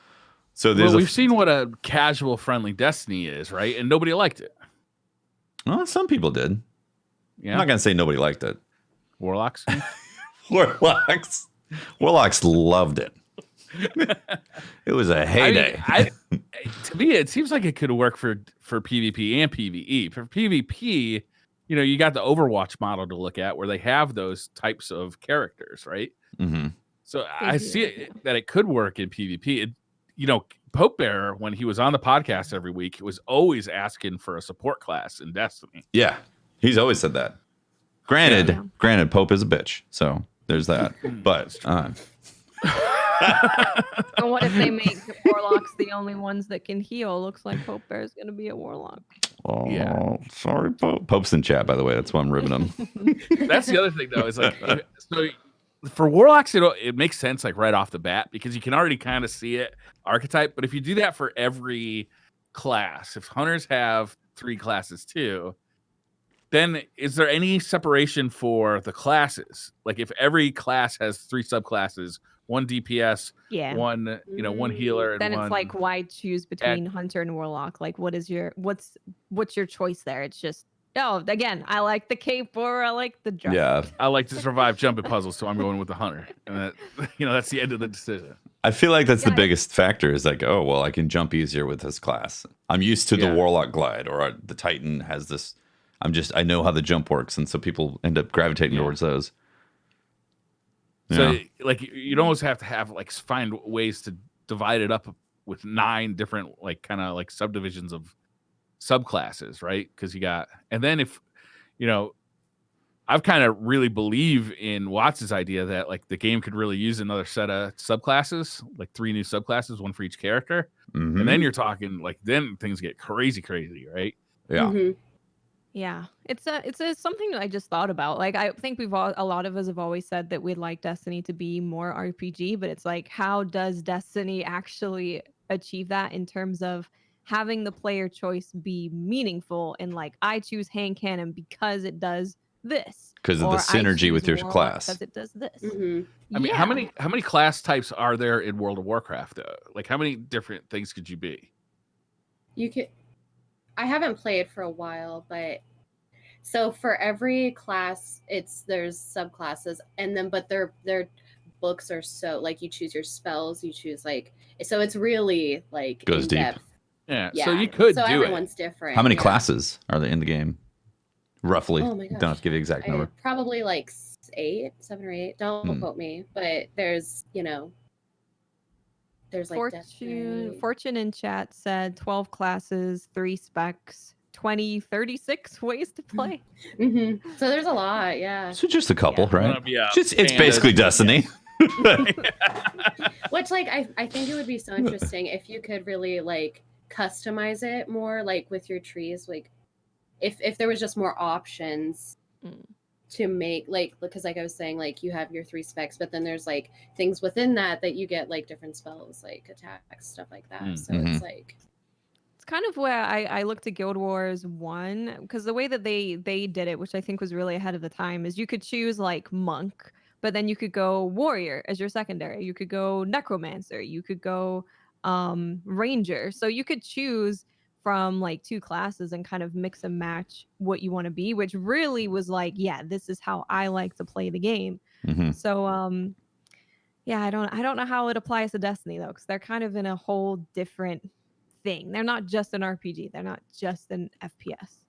So we've seen what a casual friendly Destiny is, right? And nobody liked it. Well, some people did. Yeah. I'm not going to say nobody liked it. Warlocks? Warlocks loved it. It was a heyday. To me, it seems like it could work for PvP and PvE. For PvP, you got the Overwatch model to look at, where they have those types of characters, right? So I see that it could work in PvP. Pope Bear, when he was on the podcast every week, was always asking for a support class in Destiny. Yeah, he's always said that. Granted, Pope is a bitch, so there's that. But And what if they make warlocks the only ones that can heal? Looks like Pope Bear is going to be a warlock. oh, sorry, Pope. Pope's in chat, by the way. That's why I'm ribbing him. That's the other thing, though. Is like, so for warlocks, it makes sense like right off the bat because you can already kind of see it archetype. But if you do that for every class, if hunters have 3 classes too, then is there any separation for the classes? Like if every class has 3 subclasses, 1 DPS, one one healer, and then one, it's like, why choose between hunter and warlock? Like, what's your choice there? It's just, again, I like the cape or I like the dress. Yeah, I like to survive jumping puzzles, so I'm going with the hunter, and that that's the end of the decision. I feel like that's the biggest factor. Is like, oh well, I can jump easier with this class. I'm used to the warlock glide, or the Titan has this. I know how the jump works, and so people end up gravitating towards those. So like you'd almost have to have like find ways to divide it up with 9 different like kind of like subdivisions of subclasses, right? Because you got, and then if I've kind of really believe in Watts' idea that like the game could really use another set of subclasses, like 3 new subclasses, 1 for each character, and then you're talking like then things get crazy, right? Yeah. Mm-hmm. Yeah, it's something that I just thought about. Like, I think a lot of us have always said that we'd like Destiny to be more RPG, but it's like, how does Destiny actually achieve that in terms of having the player choice be meaningful? And like, I choose hand cannon because it does this, because of the synergy with your class. Because it does this. Mm-hmm. I mean, how many class types are there in World of Warcraft though? Like, how many different things could you be? I haven't played for a while, but so for every class, there's subclasses, and then but their books are so like you choose your spells, you choose like so it's really like goes deep. depth. Yeah, so you could do everyone's different. How many classes are there in the game? Roughly. Oh my gosh. Don't have to give the exact number. Probably like 7 or 8. Don't quote me, but there's there's like Fortune in chat said 12 classes, 3 specs, 36 ways to play. Mm-hmm. So there's a lot, yeah. So just a couple, right? It's Panda. basically Destiny. Which like I think it would be so interesting if you could really like customize it more, like with your trees, like if there was just more options to make, like, because like I was saying, like you have your 3 specs, but then there's like things within that you get like different spells, like attacks, stuff like that. So it's like, it's kind of where I looked at Guild Wars 1, because the way that they did it, which I think was really ahead of the time, is you could choose like monk, but then you could go warrior as your secondary, you could go necromancer, you could go ranger, so you could choose from like 2 classes and kind of mix and match what you want to be, which really was like, yeah, this is how I like to play the game. So yeah, I don't know how it applies to Destiny though, because they're kind of in a whole different thing. They're not just an RPG, they're not just an FPS.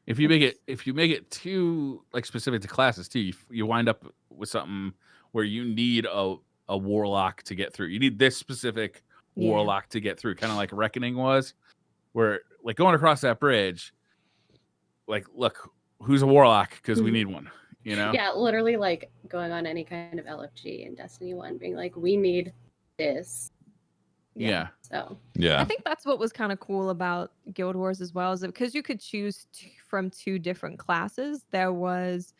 If you make it too like specific to classes too, you wind up with something where you need a warlock to get through. You need this specific warlock to get through, kind of like Reckoning was, where like going across that bridge, like, look, who's a warlock, because we need one, yeah, literally like going on any kind of LFG in Destiny 1 being like, we need this. So yeah, I think that's what was kind of cool about Guild Wars as well, is that because you could choose from 2 different classes, there was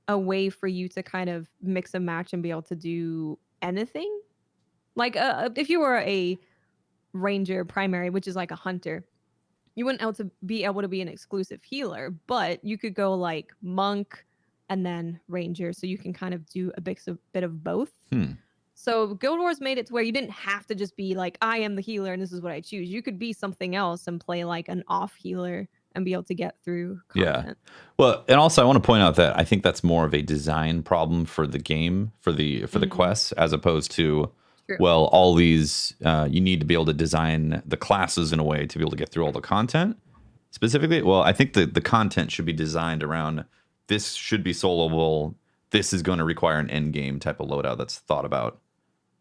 a way for you to kind of mix and match and be able to do anything. Like if you were a ranger primary, which is like a hunter, you wouldn't be able to be an exclusive healer, but you could go like monk and then ranger, so you can kind of do a bit of both. So Guild Wars made it to where you didn't have to just be like, I am the healer and this is what I choose. You could be something else and play like an off healer and be able to get through content. Yeah. Well, and also I want to point out that I think that's more of a design problem for the game, for the quests, as opposed to well, all these you need to be able to design the classes in a way to be able to get through all the content specifically. Well, I think the content should be designed around, this should be soloable. This is going to require an end game type of loadout that's thought about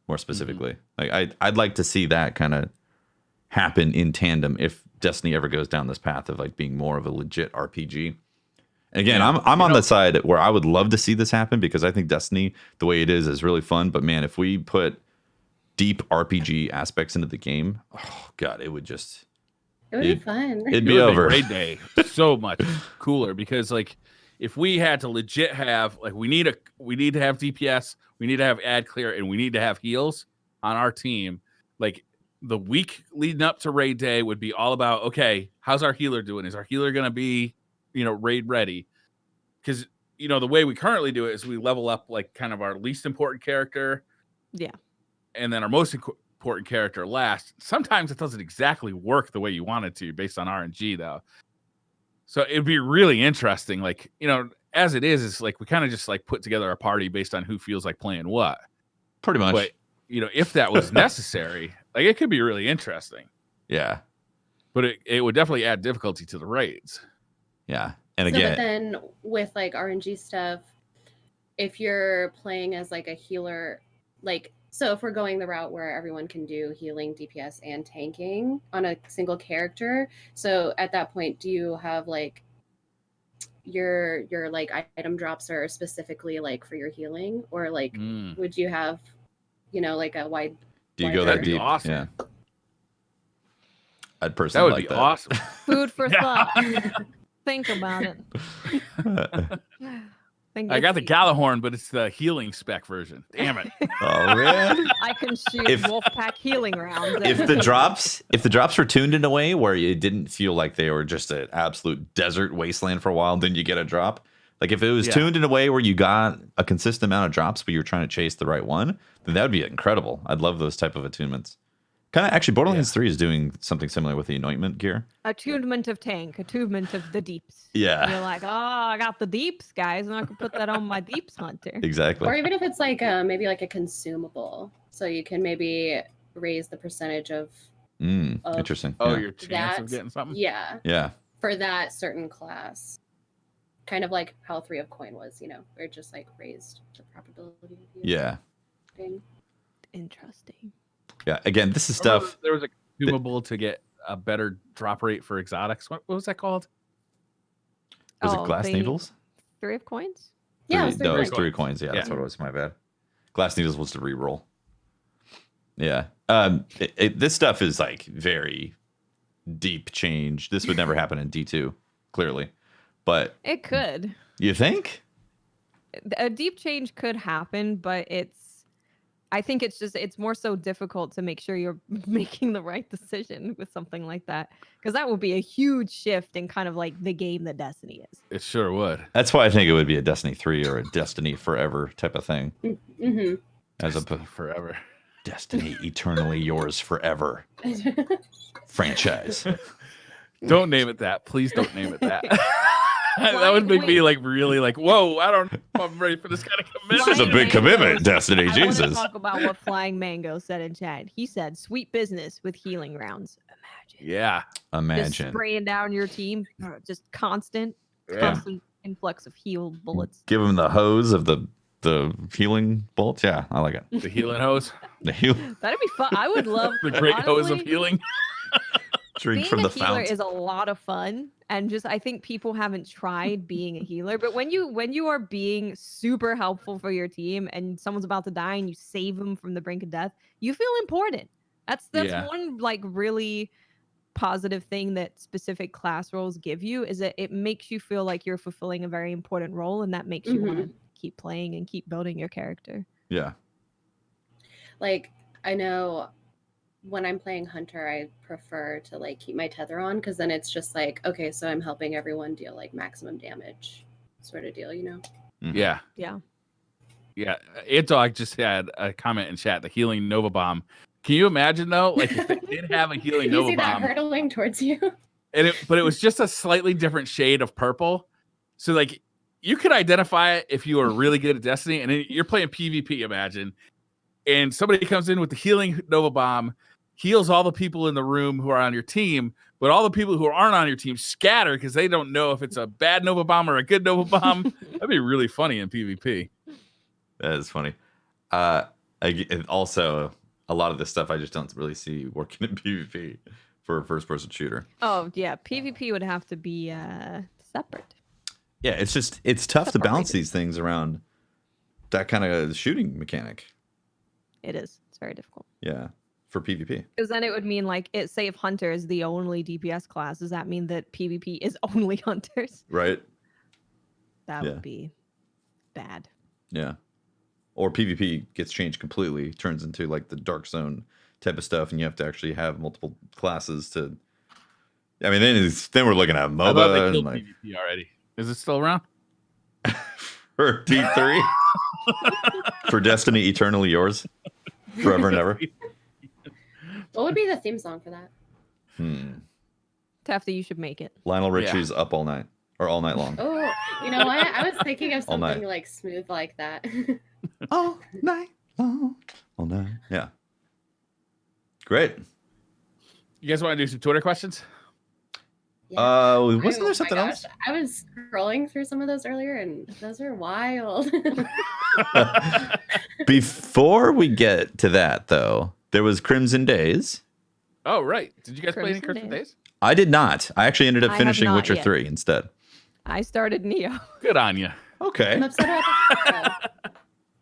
more specifically. Like I'd like to see that kind of happen in tandem if Destiny ever goes down this path of like being more of a legit RPG. And again, I'm on the side where I would love to see this happen because I think Destiny, the way it is really fun. But man, if we put deep RPG aspects into the game, oh god, it would be fun. It'd be over. Raid Day so much cooler because like if we had to legit have like we need to have DPS, we need to have ad clear, and we need to have heals on our team. Like the week leading up to Raid Day would be all about, okay, how's our healer doing? Is our healer gonna be, raid ready? Because the way we currently do it is we level up like kind of our least important character. Yeah. And then our most important character last. Sometimes it doesn't exactly work the way you want it to based on RNG though. So it'd be really interesting. Like, as it is, it's like we kind of just like put together a party based on who feels like playing what. Pretty much. But, if that was necessary, like it could be really interesting. Yeah. But it would definitely add difficulty to the raids. Yeah. And But again, then with like RNG stuff, if you're playing as like a healer, like, so if we're going the route where everyone can do healing, DPS, and tanking on a single character, so at that point, do you have like your like item drops are specifically like for your healing, or like would you have, like a wide? do you go that That'd be deep? awesome. Yeah. I'd personally That would be that. awesome. Food for thought. Think about it. I got the Galahorn, but it's the healing spec version. Damn it. Oh man. I can shoot Wolfpack healing rounds. If the drops were tuned in a way where it didn't feel like they were just an absolute desert wasteland for a while, then you get a drop. Like if it was tuned in a way where you got a consistent amount of drops, but you're trying to chase the right one, then that would be incredible. I'd love those type of attunements. Kind of actually, Borderlands 3 is doing something similar with the anointment gear. Attunement of tank, attunement of the deeps. Yeah. You're like, oh, I got the deeps, guys, and I can put that on my deeps hunter. Exactly. Or even if it's like maybe like a consumable, so you can maybe raise the percentage of interesting. Oh, yeah. your chance of getting something? Yeah. Yeah. For that certain class. Kind of like how 3 of coin was, where it just like raised the probability of you. Yeah. Thing. Interesting. Yeah. Again, this is stuff. There was a consumable to get a better drop rate for exotics. What was that called? Was it Glass Needles? 3 of coins? Yeah, it was 3 coins. coins. Yeah, that's what it was. My bad. Glass Needles was to reroll. Yeah. This stuff is like very deep change. This would never happen in D2, clearly. But It could. You think? A deep change could happen, but I think it's more so difficult to make sure you're making the right decision with something like that, because that would be a huge shift in kind of like the game that Destiny is. It sure would. That's why I think it would be a Destiny 3 or a Destiny Forever type of thing. Mm-hmm. As a forever. Destiny eternally yours forever franchise. Don't name it that. Please don't name it that. That would make me like really like, whoa, I don't know if I'm ready for this kind of commitment. This is a big commitment, Destiny. I Jesus. want to talk about what Flying Mango said in chat. He said, "Sweet business with healing rounds." Imagine. Yeah. Just spraying down your team, just constant influx of healed bullets. Give him the hose of the healing bolts. Yeah, I like it. The healing hose. The heal. That'd be fun. I would love The great hose of honestly, healing. Drink being from a the healer fountain. is a lot of fun, and just I think people haven't tried being a healer. But when you are being super helpful for your team, and someone's about to die, and you save them from the brink of death, you feel important. That's one like really positive thing that specific class roles give you, is that it makes you feel like you're fulfilling a very important role, and that makes you want to keep playing and keep building your character. Yeah. Like, I know when I'm playing Hunter, I prefer to like keep my tether on, because then it's just like, okay, so I'm helping everyone deal like maximum damage sort of deal, Mm-hmm. Yeah. Yeah. Yeah. Dog just had a comment in chat, the healing Nova Bomb. Can you imagine though? Like if they did have a healing you Nova see that Bomb. hurtling towards you. But it was just a slightly different shade of purple. So like you could identify it if you were really good at Destiny, and you're playing PvP, imagine. And somebody comes in with the healing Nova Bomb, heals all the people in the room who are on your team, but all the people who aren't on your team scatter because they don't know if it's a bad Nova Bomb or a good Nova Bomb. That'd be really funny in PvP. That is funny. Also, a lot of this stuff I just don't really see working in PvP for a first-person shooter. Oh yeah, PvP would have to be separate. Yeah, it's tough to balance these things around that kind of shooting mechanic. It is. It's very difficult. Yeah, for PvP. Because then it would mean like say if Hunter is the only DPS class, does that mean that PvP is only Hunters? Right. That would be bad. Yeah. Or PvP gets changed completely, turns into like the Dark Zone type of stuff, and you have to actually have multiple classes to. I mean, then we're looking at MOBA. I thought they killed and like PvP already. Is it still around? for D3 for Destiny Eternally Yours, forever and ever. What would be the theme song for that? Tefty, you should make it. Lionel Richie's Up All Night or All Night Long. Oh, you know what? I was thinking of All night. something like smooth like that. All night long. All night. Yeah. Great. You guys want to do some Twitter questions? Yeah. Wasn't there something else? I was scrolling through some of those earlier, and those are wild. Before we get to that, though, there was Crimson Days. Oh, right. Did you guys play any Crimson Crimson Days? I did not. I actually ended up I have finishing not Witcher yet. 3 instead. I started Neo. Good on you. Okay. I'm upset about the sparrow.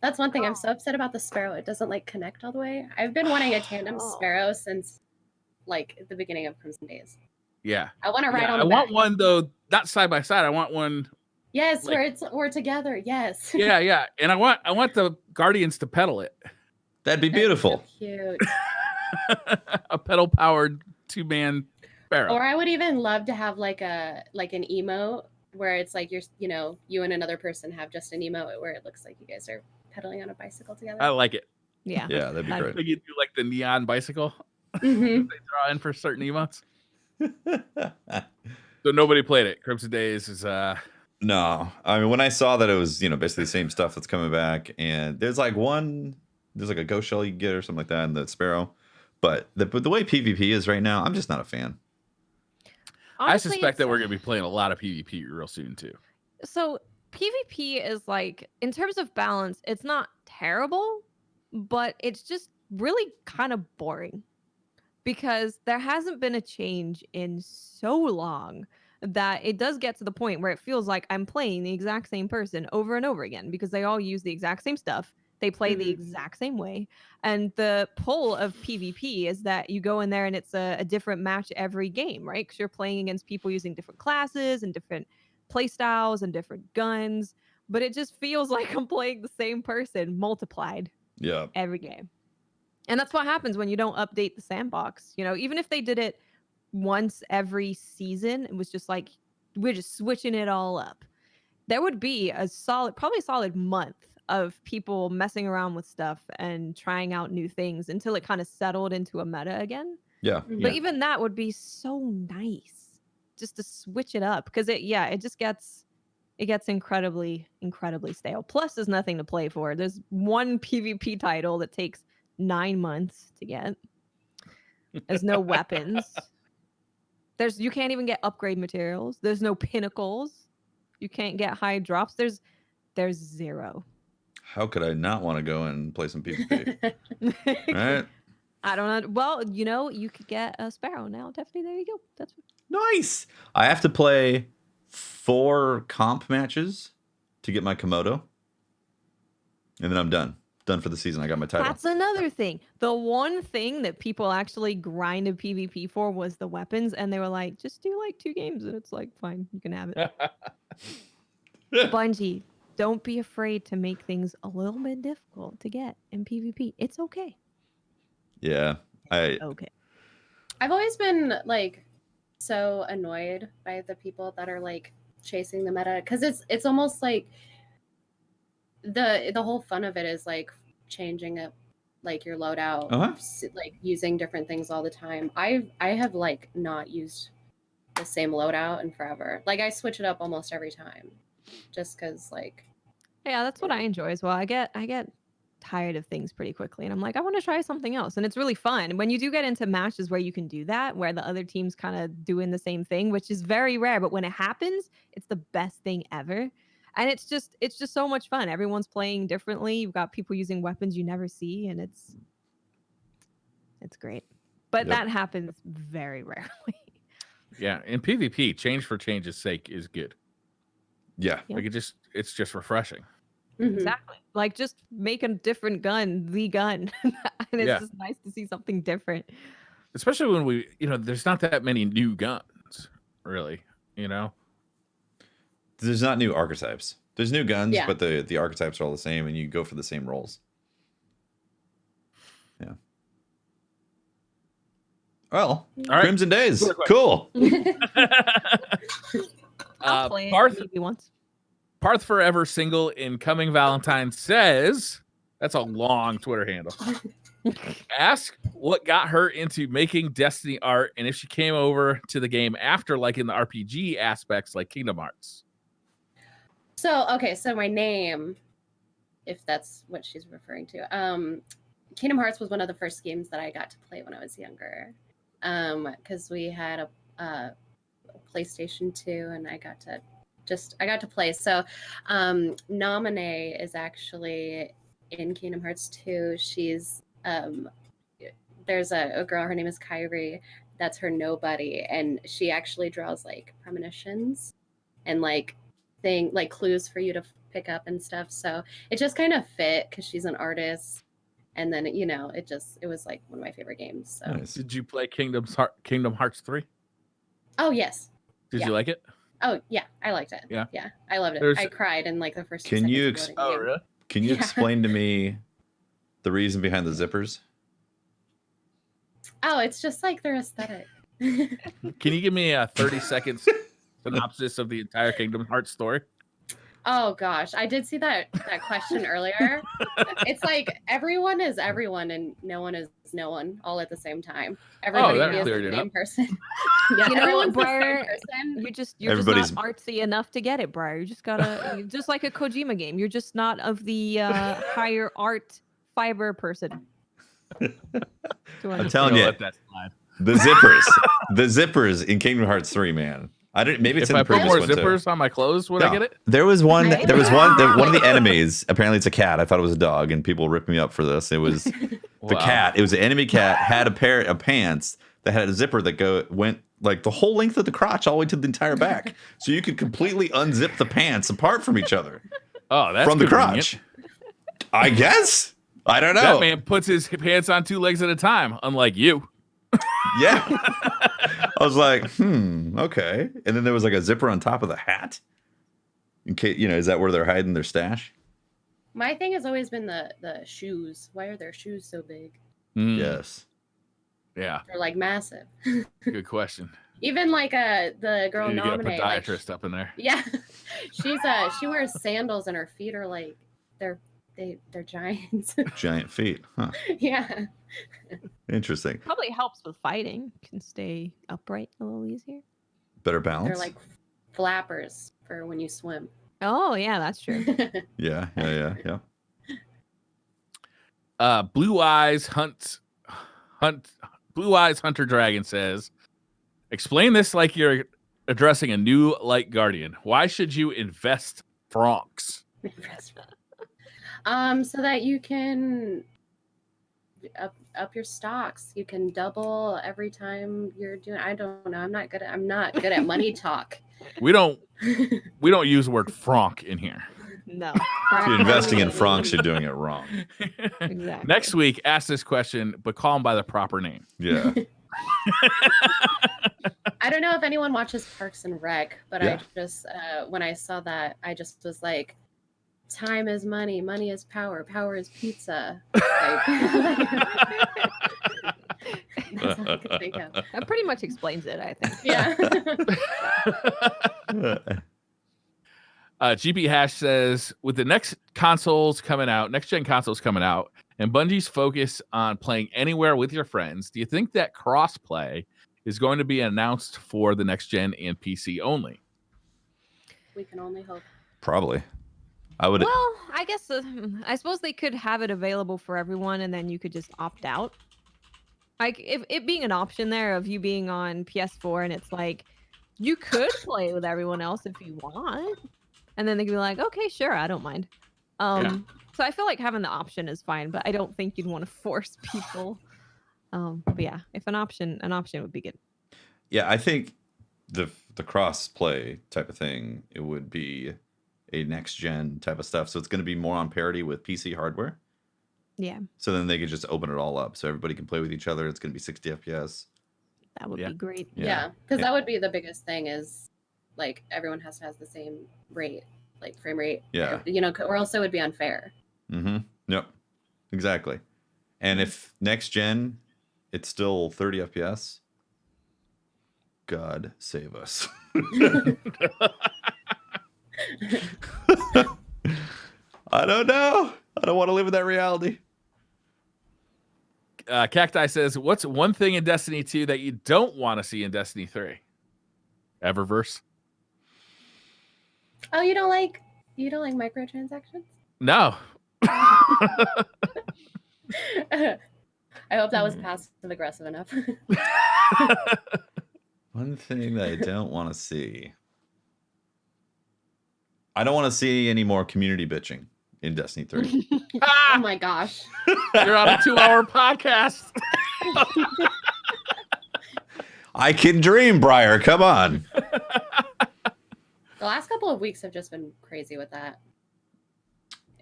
That's one thing. I'm so upset about the sparrow. It doesn't like connect all the way. I've been wanting a tandem sparrow since like the beginning of Crimson Days. Yeah. I want to ride on I the want back. one though, not side by side. I want one. Yes, like- we're together. Yes. Yeah. And I want the Guardians to pedal it. That'd be beautiful. So cute. A pedal powered 2-man sparrow. Or I would even love to have like an emote where it's like you and another person have just an emote where it looks like you guys are pedaling on a bicycle together. I like it. Yeah. Yeah, that'd be great. Like you do like the neon bicycle Mhm. they draw in for certain emotes. So nobody played it. Crimson Days is No, I mean when I saw that it was basically the same stuff that's coming back, and there's like a ghost shell you can get or something like that in the Sparrow, but the way PvP is right now, I'm just not a fan. Honestly, I suspect that it's- we're gonna be playing a lot of PvP real soon too. So PvP is like, in terms of balance, it's not terrible, but it's just really kind of boring because there hasn't been a change in so long that it does get to the point where it feels like I'm playing the exact same person over and over again because they all use the exact same stuff. They play the exact same way. And the pull of PvP is that you go in there and it's a different match every game, right? Because you're playing against people using different classes and different play styles and different guns. But it just feels like I'm playing the same person multiplied Yeah. every game. And that's what happens when you don't update the sandbox. Even if they did it once every season, it was just like, we're just switching it all up. There would be probably a solid month of people messing around with stuff and trying out new things until it kind of settled into a meta again. Yeah. But even that would be so nice just to switch it up because it gets incredibly stale. Plus there's nothing to play for. There's one PvP title that takes 9 months to get. There's no weapons. You can't even get upgrade materials. There's no pinnacles. You can't get high drops. There's zero. How could I not want to go and play some PvP? Right? I don't know. Well, you could get a sparrow now. Definitely, there you go. That's Nice. I have to play 4 comp matches to get my Komodo, and then I'm done. Done for the season. I got my title. That's another thing. The one thing that people actually grinded PvP for was the weapons, and they were like, just do like 2 games, and it's like, fine, you can have it. Bungie, don't be afraid to make things a little bit difficult to get in PvP. It's okay. Yeah. Okay. I've always been like so annoyed by the people that are like chasing the meta because it's almost like the whole fun of it is like changing up like your loadout, like using different things all the time. I have like not used the same loadout in forever. Like I switch it up almost every time, just because like. Yeah, that's what I enjoy as well. I get tired of things pretty quickly, and I'm like, I want to try something else, and it's really fun when you do get into matches where you can do that, where the other team's kind of doing the same thing, which is very rare. But when it happens, it's the best thing ever. And it's just so much fun. Everyone's playing differently. You've got people using weapons you never see, and it's It's great. But Yep. that happens very rarely. Yeah, in PvP, change for change's sake is good. Yeah. Yeah. Like it's just refreshing. Mhm. Exactly. Like just make a different gun, the gun. And it's Yeah. just nice to see something different. Especially when we, there's not that many new guns, really, There's not new archetypes. There's new guns, Yeah. but the archetypes are all the same, and you go for the same roles. Yeah. Well, All right. Crimson Days. Good Cool. I'll play Parth, it maybe once. Parth Forever Single Incoming Valentine says, that's a long Twitter handle. Ask what got her into making Destiny art and if she came over to the game after liking the RPG aspects like Kingdom Hearts. So my name, if that's what she's referring to, Kingdom Hearts was one of the first games that I got to play when I was younger, because we had a PlayStation 2 and I got to play. So Namine is actually in Kingdom Hearts 2. She's there's a girl, her name is Kyrie, that's her nobody, and she actually draws like premonitions and like clues for you to pick up and stuff. So it just kind of fit because she's an artist, and then it was like one of my favorite games. So Nice. Did you play Kingdom Hearts 3? Oh yes. Did Yeah. you like it? Oh yeah, I liked it. Yeah. I loved it. There's- I cried in like the first. Can you seconds of loading the game. really? Can you Yeah. explain to me the reason behind the zippers? Oh, it's just like their aesthetic. Can you give me a 30-second synopsis of the entire Kingdom Hearts story? Oh gosh, I did see that question earlier. It's like everyone is everyone and no one is no one all at the same time. Everybody that is cleared the it same up. person. Yeah, You know, everyone's the same Briar, person. you're Everybody's- just not artsy enough to get it, Briar. You just gotta just like a Kojima game. You're just not of the higher art fiber person. I'm telling you, Let that slide. the zippers in Kingdom Hearts 3, man. I don't. Maybe it's If in I the put previous more one too. zippers on my clothes, would I No. get it? There was one. Right? There was one of the enemies. Apparently, it's a cat. I thought it was a dog, and people ripped me up for this. It was the Wow. cat. It was an enemy cat. Had a pair of pants that had a zipper that went like the whole length of the crotch, all the way to the entire back, so you could completely unzip the pants apart from each other Oh, that's from the convenient. crotch. I guess. I don't know. That man puts his pants on 2 legs at a time, unlike you. Yeah. I was like, okay. And then there was like a zipper on top of the hat. In case, is that where they're hiding their stash? My thing has always been the shoes. Why are their shoes so big? Mm, Yes. Yeah, They're like massive. good question. Even like the girl You need to get a Nominate. Like, podiatrist up in there. yeah, she wears sandals and her feet are like they're giants. Giant feet. Huh. Yeah. Interesting. Probably helps with fighting. You can stay upright a little easier. Better balance. They're like flappers for when you swim. Oh yeah, that's true. Yeah. Blue Eyes Hunter Dragon says, explain this like you're addressing a new light guardian. Why should you invest francs? So that you can up your stocks. You can double every time you're doing. I don't know. I'm not good at money talk. We don't use the word franc in here. No. If you're investing in francs, you're doing it wrong. Exactly. Next week, ask this question, but call them by the proper name. Yeah. I don't know if anyone watches Parks and Rec, but Yeah. I just when I saw that, I just was like, time is money, money is power, power is pizza. Like, that's all I could think of. That pretty much explains it, I think. Yeah. GP Hash says, with the next gen consoles coming out, and Bungie's focus on playing anywhere with your friends, do you think that crossplay is going to be announced for the next gen and PC only? We can only hope. Probably. I would. Well, I guess I suppose they could have it available for everyone, and then you could just opt out. Like if it being an option there of you being on PS4, and it's like you could play with everyone else if you want, and then they could be like, okay, sure, I don't mind. So I feel like having the option is fine, but I don't think you'd want to force people But yeah, if an option would be good. Yeah, I think the cross play type of thing, it would be a next gen type of stuff. So it's going to be more on parity with PC hardware. Yeah, So then they could just open it all up, so everybody can play with each other. It's going to be 60 FPS. that would be great. Yeah, because that would be the biggest thing is like everyone has to have the same rate, like frame rate. Yeah. You know, or else it would be unfair. Mm-hmm. Yep. Exactly. And if next gen, it's still 30 FPS, God save us. I don't know. I don't want to live in that reality. Cacti says, what's one thing in Destiny 2 that you don't want to see in Destiny 3? Eververse? Oh, you don't like microtransactions? No. I hope that was passive aggressive enough. One thing that I don't want to see. I don't want to see any more community bitching in Destiny 3. Oh my gosh. You're on a 2-hour podcast. I can dream, Briar. Come on. The last couple of weeks have just been crazy with that.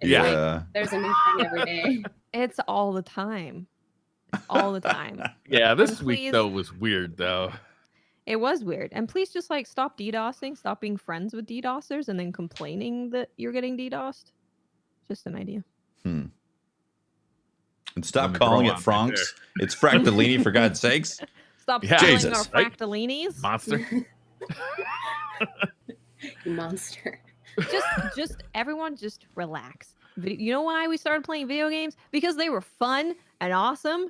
It's Yeah. like, there's a new thing every day. It's all the time. All the time. Yeah, this And week, please- though, was weird, though. It was weird. And please just like stop DDoSing, stop being friends with DDoSers and then complaining that you're getting DDoSed. Just an idea. And stop Let me calling grow it on right Franks. It's Fractallini, for God's sakes. Stop Yeah. stealing Jesus, our right? fractalinis. Monster. You monster. Just everyone just relax. You know why we started playing video games? Because they were fun and awesome.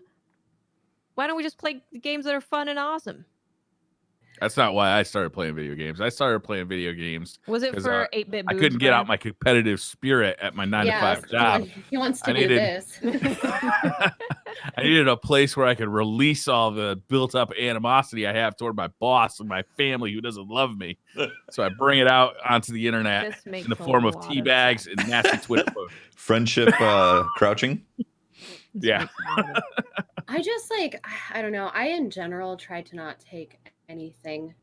Why don't we just play games that are fun and awesome? That's not why I started playing video games. I started playing video games. Was it 'Cause, for 8-bit I boobs? couldn't get Brian? out my competitive spirit at my 9-to-5 job. He wants to I do needed- this. I needed a place where I could release all the built-up animosity I have toward my boss and my family who doesn't love me. So I bring it out onto the internet This makes in the a form of lot tea bags sense. and nasty Twitter posts. Friendship crouching. This Yeah. makes a lot of- I just I don't know. I in general try to not take anything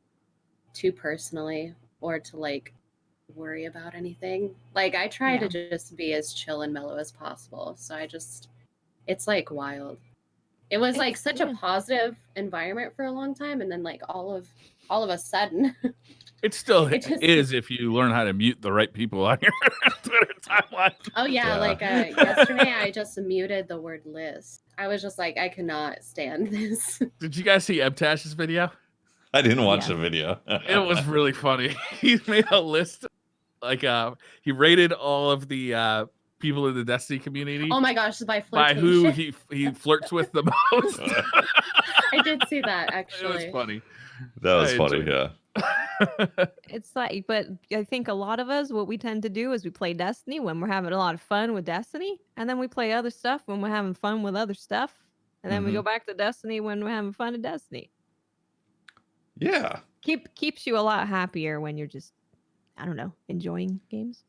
too personally or to like worry about anything. Like I try to just be as chill and mellow as possible. So it's like wild. It was like such a positive environment for a long time, and then like all of a sudden It still It just- is if you learn how to mute the right people on your Twitter timeline. Oh yeah, Yeah. like yesterday I just muted the word list. I was just like, I cannot stand this. Did you guys see Ebtash's video? I didn't watch Yeah. the video. It was really funny. He made a list, like he rated all of the people in the Destiny community Oh my gosh, by by flirtation. who he flirts with the most. I did see that It actually. was funny. That was I funny, enjoyed yeah. It's like, but I think a lot of us, what we tend to do is we play Destiny when we're having a lot of fun with Destiny, and then we play other stuff when we're having fun with other stuff, and then we go back to Destiny when we're having fun at Destiny. Yeah. Keeps you a lot happier when you're just, I don't know, enjoying games.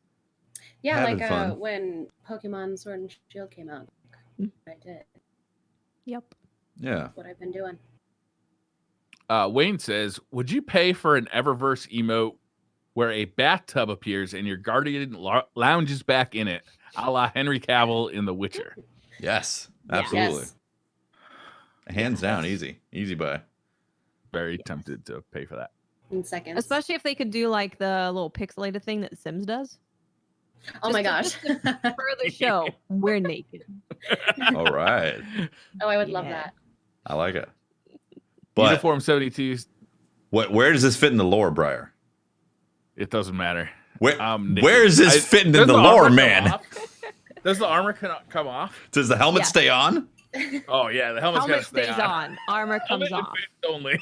Yeah, Having like fun. when Pokemon Sword and Shield came out. Mm. I did. Yep. Yeah. What I've been doing. Wayne says, would you pay for an Eververse emote where a bathtub appears and your guardian lounges back in it, a la Henry Cavill in The Witcher? Yes. Yeah. Absolutely. Yes. Hands down, easy. Easy buy. Very tempted to pay for that. In seconds. Especially if they could do like the little pixelated thing that Sims does. Oh my Just gosh. to further show we're naked. All right. Oh, I would love Yeah. that. I like it. But Uniform 72, where does this fit in the lore, Briar? it doesn't matter. Where, Naked. where is this fitting in Does the armor lore, come man? off? Does the armor come off? Does the helmet Yes. stay on? Oh yeah, the helmet's Helmet gotta stay stays on. Armor comes Helmet and off. boots only.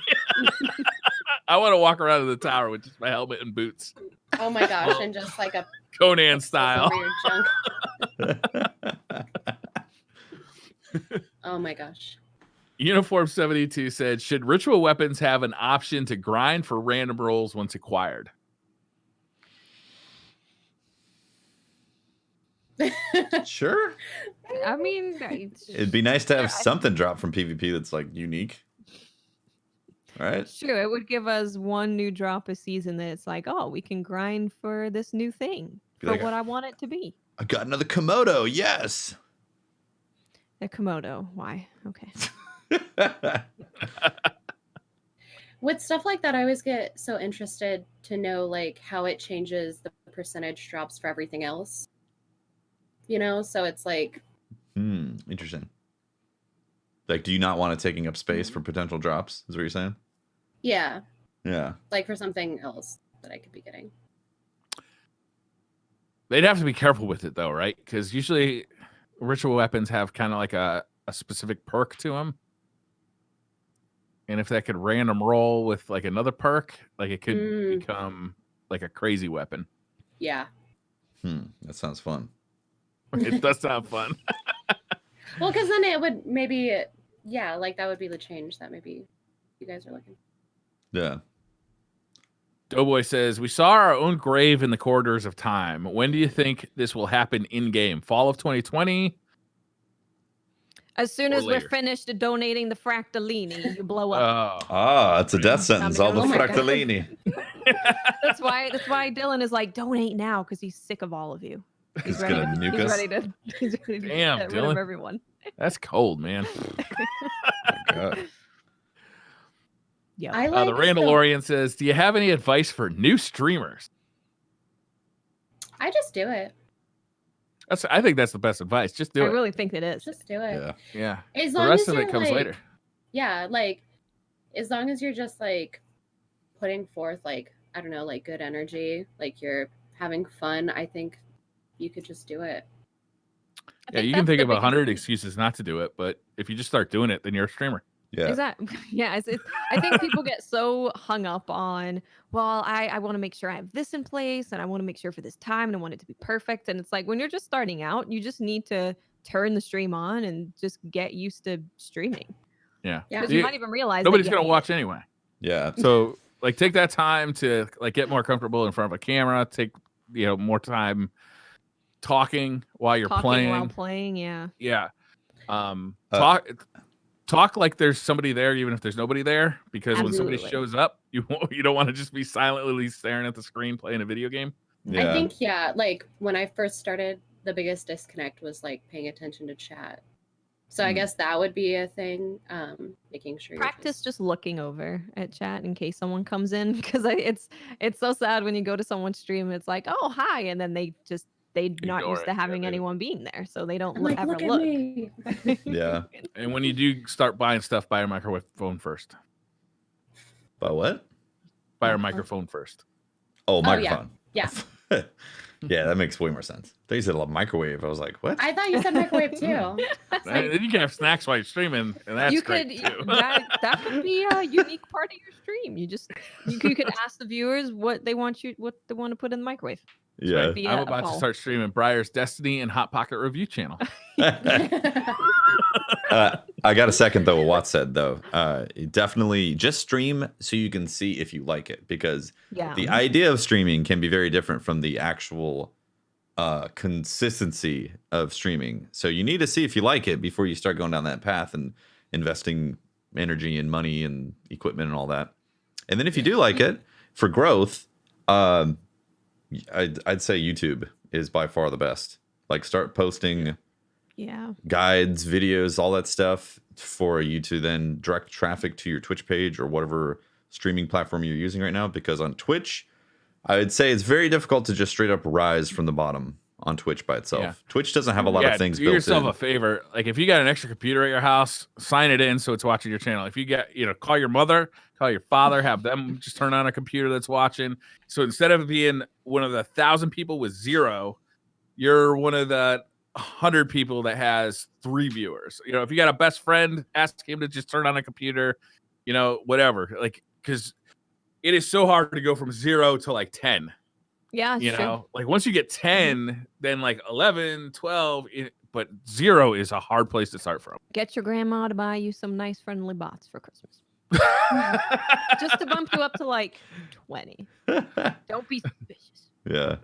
I want to walk around in the tower with just my helmet and boots, Oh my gosh, and just like a Conan style. over your junk. Oh my gosh. Uniform 72 said, should ritual weapons have an option to grind for random rolls once acquired? Sure. I mean, It'd be nice to have something drop from PvP that's like unique. Right? True. It would give us one new drop a season that it's like, oh, we can grind for this new thing for like, what I want it to be. I got another Komodo. Yes. A Komodo. Why? Okay. With stuff like that, I always get so interested to know like how it changes the percentage drops for everything else. You know, so it's like interesting. Like, do you not want it taking up space for potential drops? Is what you're saying? Yeah. Yeah. Like for something else that I could be getting. They'd have to be careful with it though, right? Because usually ritual weapons have kind of like a specific perk to them. And if that could random roll with like another perk, like it could become like a crazy weapon. Yeah. That sounds fun. It does sound fun. Well, because then it would maybe, yeah, like that would be the change that maybe you guys are looking. Yeah. Doughboy says, we saw our own grave in the corridors of time. When do you think this will happen in game? Fall of 2020? As soon as we're finished donating the fractallini, you blow up. It's a death sentence. All the fractallini. That's why Dylan is like, donate now because he's sick of all of you. He's ready to Damn, get Dylan. rid of everyone. That's cold, man. God. Yeah. The Randalorian says, do you have any advice for new streamers? I just do it. I think that's the best advice. Just do it. I really think it is. Just do it. Yeah. As the long rest as of it comes like, later. Yeah, like as long as you're just like putting forth like, I don't know, like good energy, like you're having fun, I think you could just do it. Yeah, you can think of 100 excuses not to do it, but if you just start doing it, then you're a streamer. Yeah. Exactly. Yeah. I think people get so hung up on, well, I want to make sure I have this in place and I want to make sure for this time and I want it to be perfect. And it's like when you're just starting out, you just need to turn the stream on and just get used to streaming. Yeah. Because you might even realize nobody's going to watch anyway. Yeah. So like take that time to like get more comfortable in front of a camera, take, more time talking while you're playing. While playing, yeah. Yeah. Talk like there's somebody there, even if there's nobody there, because when somebody shows up, you don't want to just be silently staring at the screen playing a video game. Yeah. I think, like when I first started, the biggest disconnect was like paying attention to chat. So I guess that would be a thing. Making sure practice just looking over at chat in case someone comes in, because it's so sad when you go to someone's stream. It's like, oh hi, and then they're not used to having anyone being there, so they don't ever look. At me. Yeah. And when you do start buying stuff, buy your microphone first. Buy what? Buy your microphone first. Oh, microphone. Yeah. Yeah, that makes way more sense. They said a microwave. I was like, what? I thought you said microwave too. Then you can have snacks while you're streaming, and that's great too. That could be a unique part of your stream. You could ask the viewers what they want to put in the microwave. Yeah. I'm about to start streaming Briar's Destiny and Hot Pocket Review channel. I got a second though. What Watt said though, definitely just stream so you can see if you like it, because the idea of streaming can be very different from the actual consistency of streaming. So you need to see if you like it before you start going down that path and investing energy and money and equipment and all that. And then if you do like it for growth, I'd say YouTube is by far the best. Like start posting guides, videos, all that stuff for you to then direct traffic to your Twitch page or whatever streaming platform you're using right now. Because on Twitch, I would say it's very difficult to just straight up rise from the bottom on Twitch by itself. Yeah. Twitch doesn't have a lot of things built in. Do yourself a favor. Like if you got an extra computer at your house, sign it in so it's watching your channel. If you get, call your mother, call your father, have them just turn on a computer that's watching. So instead of being one of the 1,000 people with 0, you're one of the 100 people that has 3 viewers. If you got a best friend, ask him to just turn on a computer, whatever. Like, because it is so hard to go from 0 to like 10. Yeah, true. Like once you get 10, then like 11, 12, but 0 is a hard place to start from. Get your grandma to buy you some nice friendly bots for Christmas. Just to bump you up to like 20. Don't be suspicious. Yeah.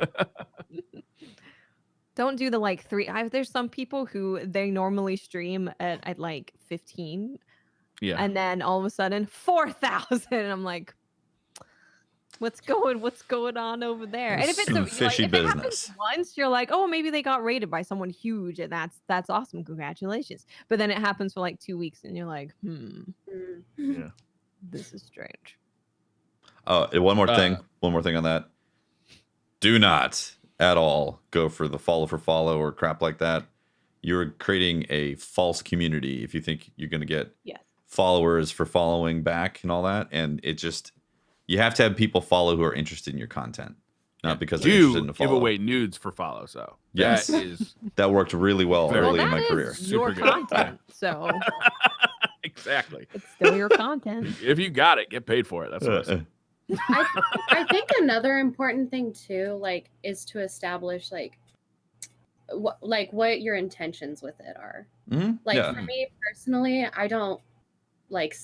Don't do the like 3. There's some people who they normally stream at like 15, Yeah. and then all of a sudden 4,000. And I'm like, what's going on over there? And if it's Some like, fishy if it happens business. once, you're like, oh, maybe they got raided by someone huge, and that's awesome, congratulations. But then it happens for like 2 weeks, and you're like, Yeah. this is strange. Oh, one more thing on that. Do not at all go for the follow for follow or crap like that. You're creating a false community if you think you're going to get followers for following back and all that. And it just, you have to have people follow who are interested in your content, not because they're interested in the follow. Give away nudes for follow, so yes, that worked really well early in my career. Your content, so exactly, it's still your content. If you got it, get paid for it. That's what I think another important thing too, like, is to establish what your intentions with it are. Mm-hmm. Like for me personally, I don't like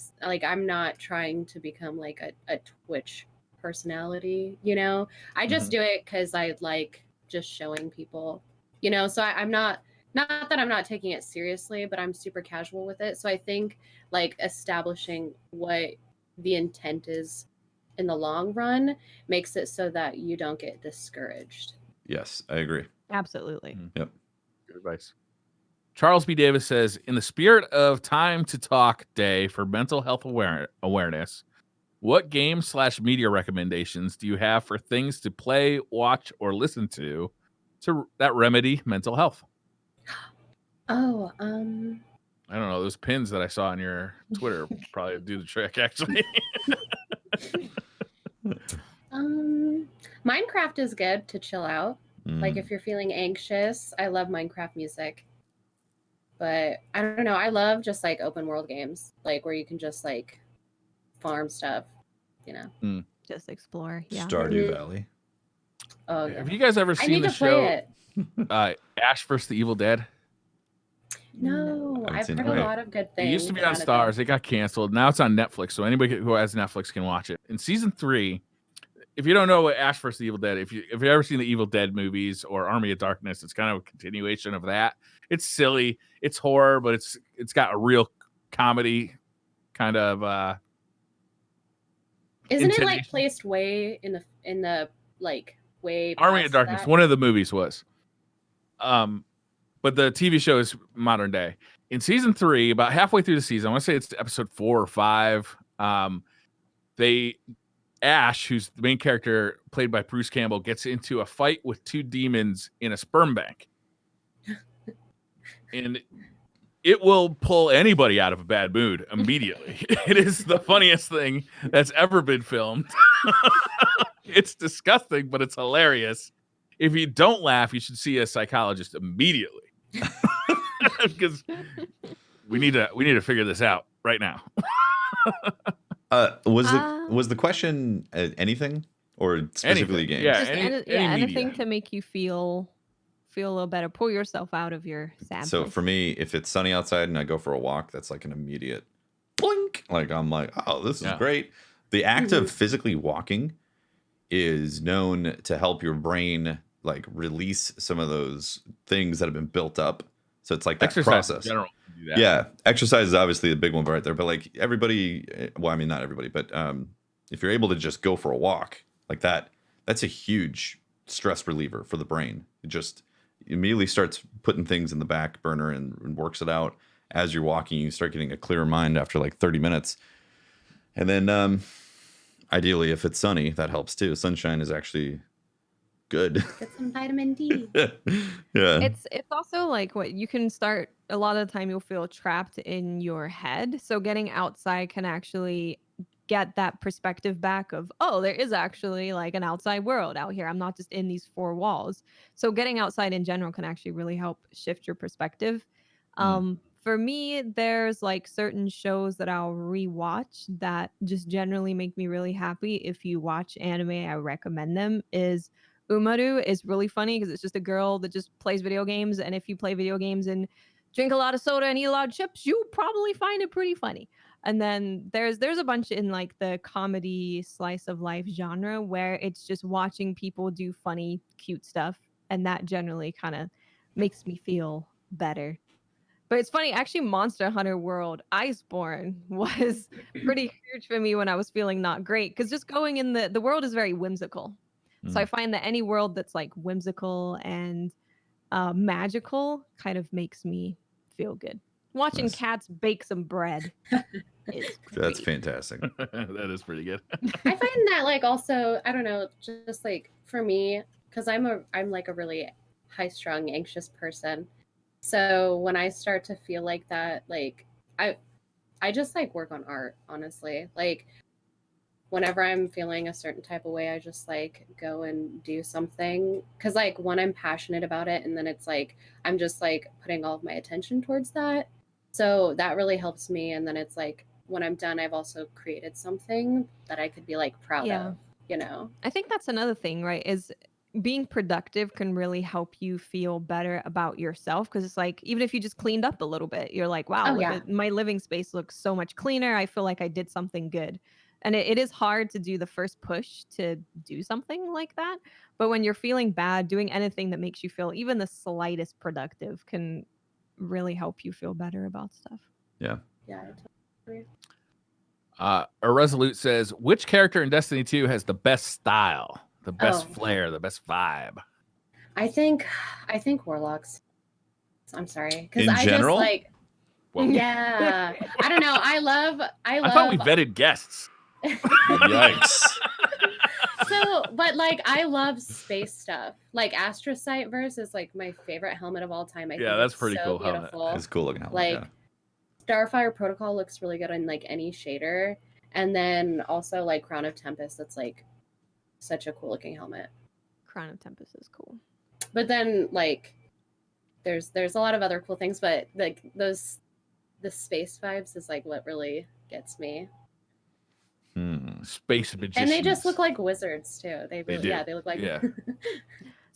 I'm not trying to become like a Twitch personality, you know. I just do it because I like just showing people, you know. So I'm not that I'm not taking it seriously, but I'm super casual with it. So I think like establishing what the intent is in the long run makes it so that you don't get discouraged. Yes, I agree. Absolutely. Yep. Good advice. Charles B. Davis says, in the spirit of Time to Talk Day for mental health awareness, what game/media recommendations do you have for things to play, watch, or listen to that remedy mental health? Oh, I don't know. Those pins that I saw on your Twitter probably do the trick, actually. Minecraft is good to chill out. Like if you're feeling anxious, I love Minecraft music. But I don't know, I love just like open world games, like where you can just like farm stuff, you know. Just explore. Yeah. Stardew Valley. Oh yeah. Have you guys ever seen the show Ash vs. the Evil Dead? No, I've heard a lot of good things. It used to be on Stars. It got canceled. Now it's on Netflix, so anybody who has Netflix can watch it. In season 3, if you don't know what Ash vs. the Evil Dead, if you've ever seen the Evil Dead movies or Army of Darkness, it's kind of a continuation of that. It's silly, it's horror, but it's got a real comedy kind of. Isn't it like placed way in the like way? Army of Darkness. That? One of the movies was. But the TV show is modern day. In season 3, about halfway through the season, I want to say it's episode 4 or 5. Ash, who's the main character played by Bruce Campbell, gets into a fight with 2 demons in a sperm bank. And it will pull anybody out of a bad mood immediately. It is the funniest thing that's ever been filmed. It's disgusting, but it's hilarious. If you don't laugh, you should see a psychologist immediately. Because we need to figure this out right now. Was the question anything or specifically games? Yeah, anything to make you feel a little better. Pull yourself out of your sadness. So for me, if it's sunny outside and I go for a walk, that's like an immediate blink. Like I'm like, oh, this is great. The act of physically walking is known to help your brain like release some of those things that have been built up. So it's like that exercise process. In general, do that. Yeah, exercise is obviously the big one right there. But like everybody, well, I mean not everybody, but if you're able to just go for a walk like that, that's a huge stress reliever for the brain. It just immediately starts putting things in the back burner and works it out as you're walking. You start getting a clearer mind after like 30 minutes. And then ideally, if it's sunny, that helps too. Sunshine is actually good. Get some vitamin D. Yeah. It's also like what you can start. A lot of the time you'll feel trapped in your head. So getting outside can actually get that perspective back of, oh, there is actually like an outside world out here. I'm not just in these 4 walls. So getting outside in general can actually really help shift your perspective. For me, there's like certain shows that I'll rewatch that just generally make me really happy. If you watch anime, I recommend them. Is Umaru is really funny because it's just a girl that just plays video games. And if you play video games and drink a lot of soda and eat a lot of chips, you'll probably find it pretty funny. And then there's a bunch in like the comedy slice of life genre where it's just watching people do funny, cute stuff. And that generally kind of makes me feel better. But it's funny, actually, Monster Hunter World Iceborne was pretty huge for me when I was feeling not great. Because just going in the world is very whimsical. So I find that any world that's like whimsical and magical kind of makes me feel good. Watching cats bake some bread is great. That's fantastic. That is pretty good. I find that like also, I don't know, just like for me, because I'm like a really high strung, anxious person. So when I start to feel like that, like I just like work on art, honestly. Like whenever I'm feeling a certain type of way, I just like go and do something. Cause like one, I'm passionate about it, and then it's like I'm just like putting all of my attention towards that. So that really helps me. And then it's like when I'm done, I've also created something that I could be like proud of, you know? I think that's another thing, right? Is being productive can really help you feel better about yourself, because it's like even if you just cleaned up a little bit, you're like, wow, look at my living space looks so much cleaner. I feel like I did something good. And it is hard to do the first push to do something like that. But when you're feeling bad, doing anything that makes you feel even the slightest productive can really help you feel better about stuff. Yeah. Yeah. Totally. Irresolute says, which character in Destiny 2 has the best style, the best flair, the best vibe? I think Warlocks. I'm sorry. Because In I general? just like yeah. I don't know. I thought we vetted guests. Yikes. So, but like I love space stuff. Like Astrocyte Verse is like my favorite helmet of all time. I think that's it's pretty so cool beautiful. helmet. It's cool looking helmet. Like Starfire Protocol looks really good on like any shader. And then also like Crown of Tempest, that's like such a cool looking helmet. Crown of Tempest is cool. But then like there's a lot of other cool things, but like the space vibes is like what really gets me. Space magicians. And they just look like wizards too. They really, do. they look like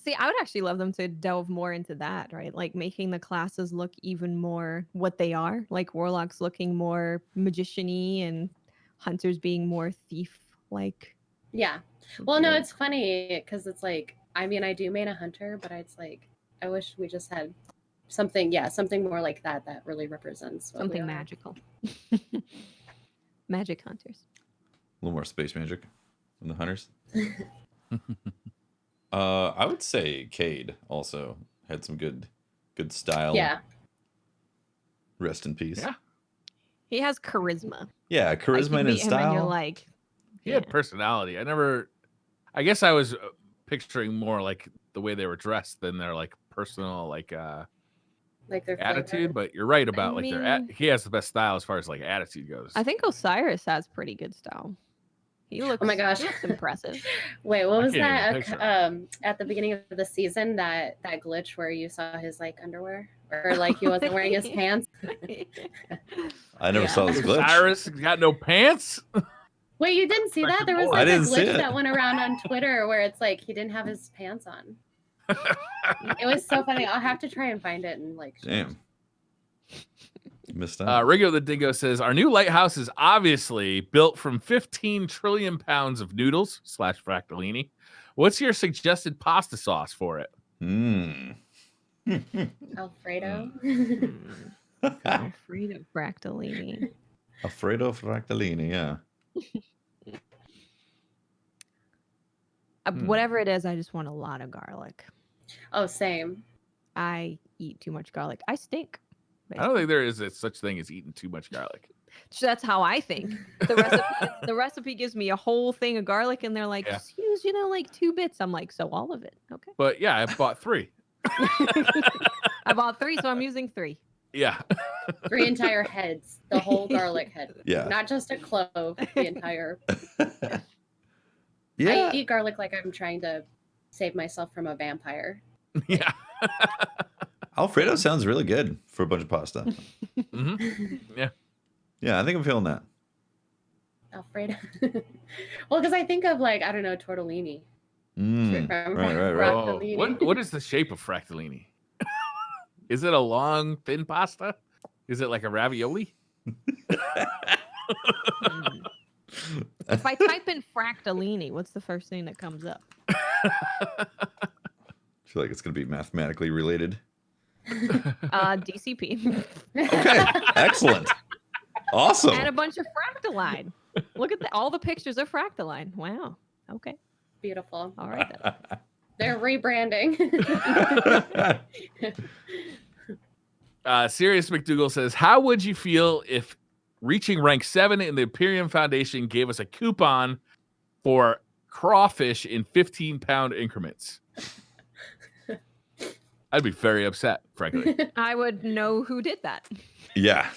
See, I would actually love them to delve more into that, right? Like making the classes look even more what they are, like warlocks looking more magician-y and hunters being more thief-like. Yeah. Well, no, it's funny because it's like, I mean, I do main a hunter, but it's like, I wish we just had something more like that really represents what something magical. Magic hunters. A little more space magic than the hunters. I would say Cade also had some good style. Yeah. Rest in peace. Yeah. He has charisma. Yeah, charisma like, and his style. And you're like, he had personality. I guess I was picturing more like the way they were dressed than their like personal like their attitude. flavor. But you're right about he has the best style as far as like attitude goes. I think Osiris has pretty good style. He looks, oh my gosh, he looks impressive. Wait, what was that? At the beginning of the season, that glitch where you saw his like underwear, or like he wasn't wearing his pants. I never saw this glitch. Osiris got no pants. Wait, you didn't see that? There was like a glitch that went around on Twitter where it's like he didn't have his pants on. It was so funny. I'll have to try and find it and like. Damn. Missed out. Ringo the Dingo says, our new lighthouse is obviously built from 15 trillion pounds of noodles / fractellini. What's your suggested pasta sauce for it? Alfredo. Alfredo fractellini. Alfredo fractellini, yeah. Whatever it is, I just want a lot of garlic. Oh, same. I eat too much garlic. I stink. Basically. I don't think there is a such thing as eating too much garlic. So that's how I think. The recipe gives me a whole thing of garlic, and they're like, just use, like 2 bits. I'm like, so all of it, okay? But yeah, I bought 3. I bought 3, so I'm using 3. Yeah. 3 entire heads, the whole garlic head. Yeah. Not just a clove, the entire. Yeah. I eat garlic like I'm trying to save myself from a vampire. Yeah. Alfredo sounds really good for a bunch of pasta. Yeah. Yeah, I think I'm feeling that. Alfredo. Well, because I think of like, I don't know, tortellini. Right. What is the shape of fractellini? Is it a long, thin pasta? Is it like a ravioli? If I type in fractellini, what's the first thing that comes up? I feel like it's going to be mathematically related. DCP. Okay, excellent, awesome. And a bunch of Fractaline. Look at all the pictures of Fractaline. Wow. Okay. Beautiful. All right then. They're rebranding. Sirius McDougal says, how would you feel if reaching rank 7 in the Imperium Foundation gave us a coupon for crawfish in 15-pound increments? I'd be very upset, frankly. I would know who did that. Yeah,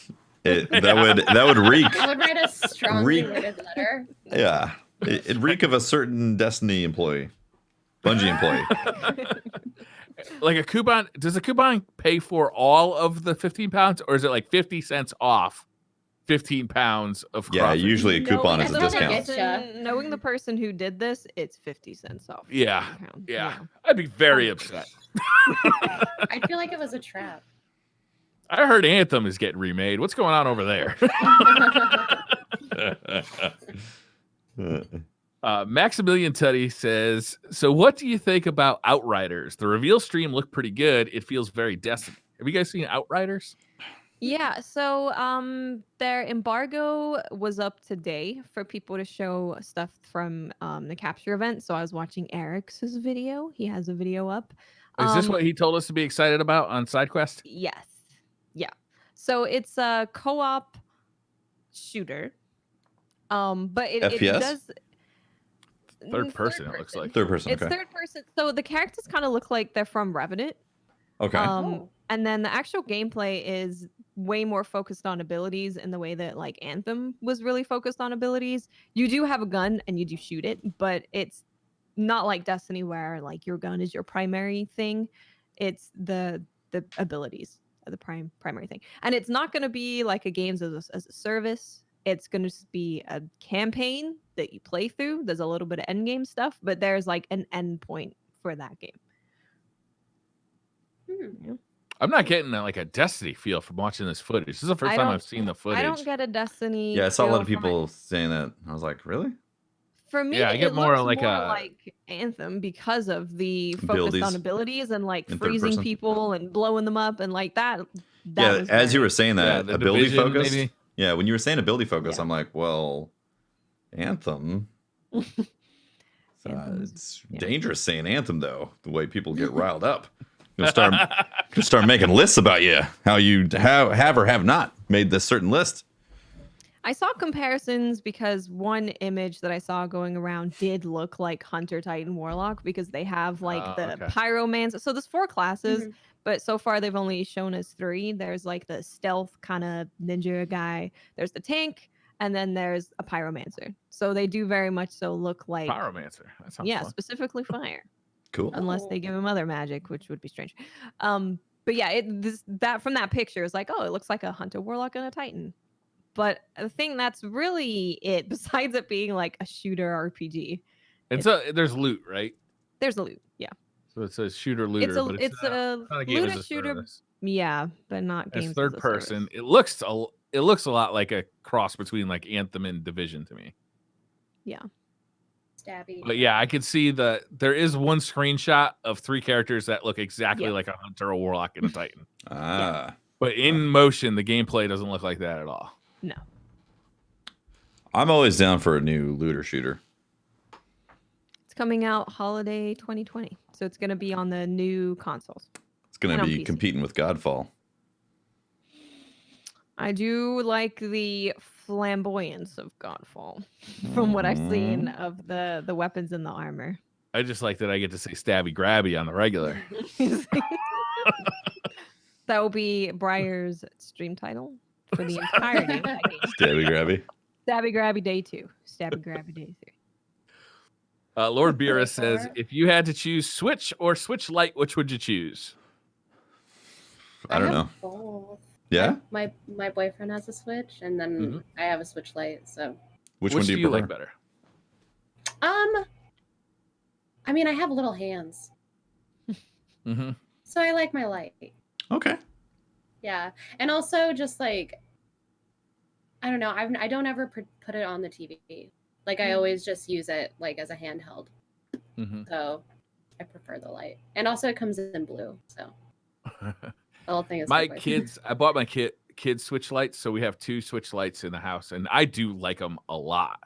that would reek. I would write a strongly worded letter. Yeah, it'd reek of a certain Destiny employee, Bungie employee. Like a coupon, does a coupon pay for all of the 15 pounds, or is it like 50 cents off 15 pounds of crawfish? Yeah, usually a coupon is a discount. Knowing the person who did this, it's 50 cents off. Yeah. I'd be very upset. I feel like it was a trap. I heard Anthem is getting remade. What's going on over there? Maximilian Tutty says, so what do you think about Outriders? The reveal stream looked pretty good. It feels very Destiny. Have you guys seen Outriders? Yeah, so their embargo was up today for people to show stuff from the capture event. So I was watching Eric's video. He has a video up. Is this what he told us to be excited about on SideQuest? Yes. Yeah. So it's a co-op shooter. But it does third person, it looks like. Third person. It's third person. So the characters kind of look like they're from Revenant. Okay. And then the actual gameplay is way more focused on abilities in the way that like Anthem was really focused on abilities. You do have a gun and you do shoot it, but it's not like Destiny where like your gun is your primary thing. It's the abilities are the primary thing. And it's not going to be like a games as a service. It's going to be a campaign that you play through. There's a little bit of end game stuff, but there's like an end point for that game. Yeah. I'm not getting like a Destiny feel from watching this footage. This is the first time I've seen the footage. I don't get a Destiny. Yeah, I saw a lot of people saying that. I was like, really? For me, I get it more looks like like Anthem because of the focus on abilities and like freezing people and blowing them up and like that. Yeah, as you were saying that, ability division, focus. Maybe. Yeah, when you were saying ability focus, I'm like, well, Anthem. It's dangerous saying Anthem though. The way people get riled up. You'll start making lists about you, how you have or have not made this certain list. I saw comparisons because one image that I saw going around did look like Hunter, Titan, Warlock because they have like the Pyromancer. So there's 4 classes, but so far they've only shown us 3. There's like the stealth kind of ninja guy. There's the tank, and then there's a Pyromancer. So they do very much so look like Pyromancer. That sounds fun. Specifically fire. Cool. Unless they give him other magic, which would be strange. But yeah, that from that picture is like, oh, it looks like a Hunter, Warlock, and a Titan. But the thing that's really it, besides it being like a shooter RPG. And so there's loot, right? There's a loot, yeah. So it says shooter looter. It's a looter shooter. Service. Yeah, but not games. It's third person. It looks a lot like a cross between like Anthem and Division to me. Yeah. Stabby. But yeah, I could see there is one screenshot of 3 characters that look exactly like a Hunter, a Warlock, and a Titan. But in motion, the gameplay doesn't look like that at all. No. I'm always down for a new looter shooter. It's coming out holiday 2020. So it's going to be on the new consoles. It's going to be competing with Godfall. I do like the flamboyance of Godfall from what I've seen of the weapons and the armor. I just like that I get to say stabby grabby on the regular. That will be Briar's stream title for the entirety of that game. Stabby grabby. Stabby grabby day 2. Stabby grabby day 3. Lord Bira says, if you had to choose Switch or Switch Lite, which would you choose? I don't know. Both. Yeah? My boyfriend has a Switch, and then I have a Switch Lite. So which one do you like better? I mean, I have little hands, so I like my Lite. Okay. Yeah, and also just like I don't know, I don't ever put it on the TV. Like I always just use it like as a handheld. So I prefer the Lite, and also it comes in blue. So The whole thing is My so quick. kids. I bought my kids Switch lights, so we have 2 Switch lights in the house, and I do like them a lot.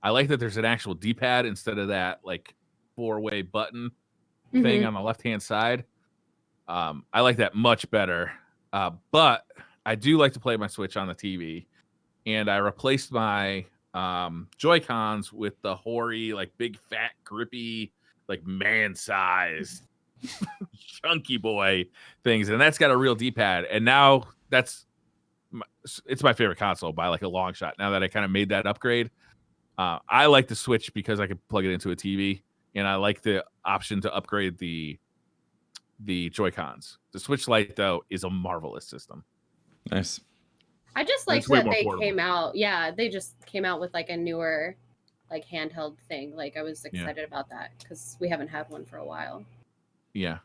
I like that there's an actual D-pad instead of that like 4-way button thing on the left-hand side. I like that much better. But I do like to play my Switch on the TV, and I replaced my Joy-Cons with the hoary, like big, fat, grippy, like man-sized, chunky boy things, and that's got a real D-pad. And now it's my favorite console by like a long shot. Now that I kind of made that upgrade, I like the Switch because I can plug it into a TV, and I like the option to upgrade the Joy-Cons. The Switch Lite though is a marvelous system. Nice. I just like that they came out. Yeah, they just came out with like a newer, like handheld thing. Like I was excited about that because we haven't had one for a while. Yeah,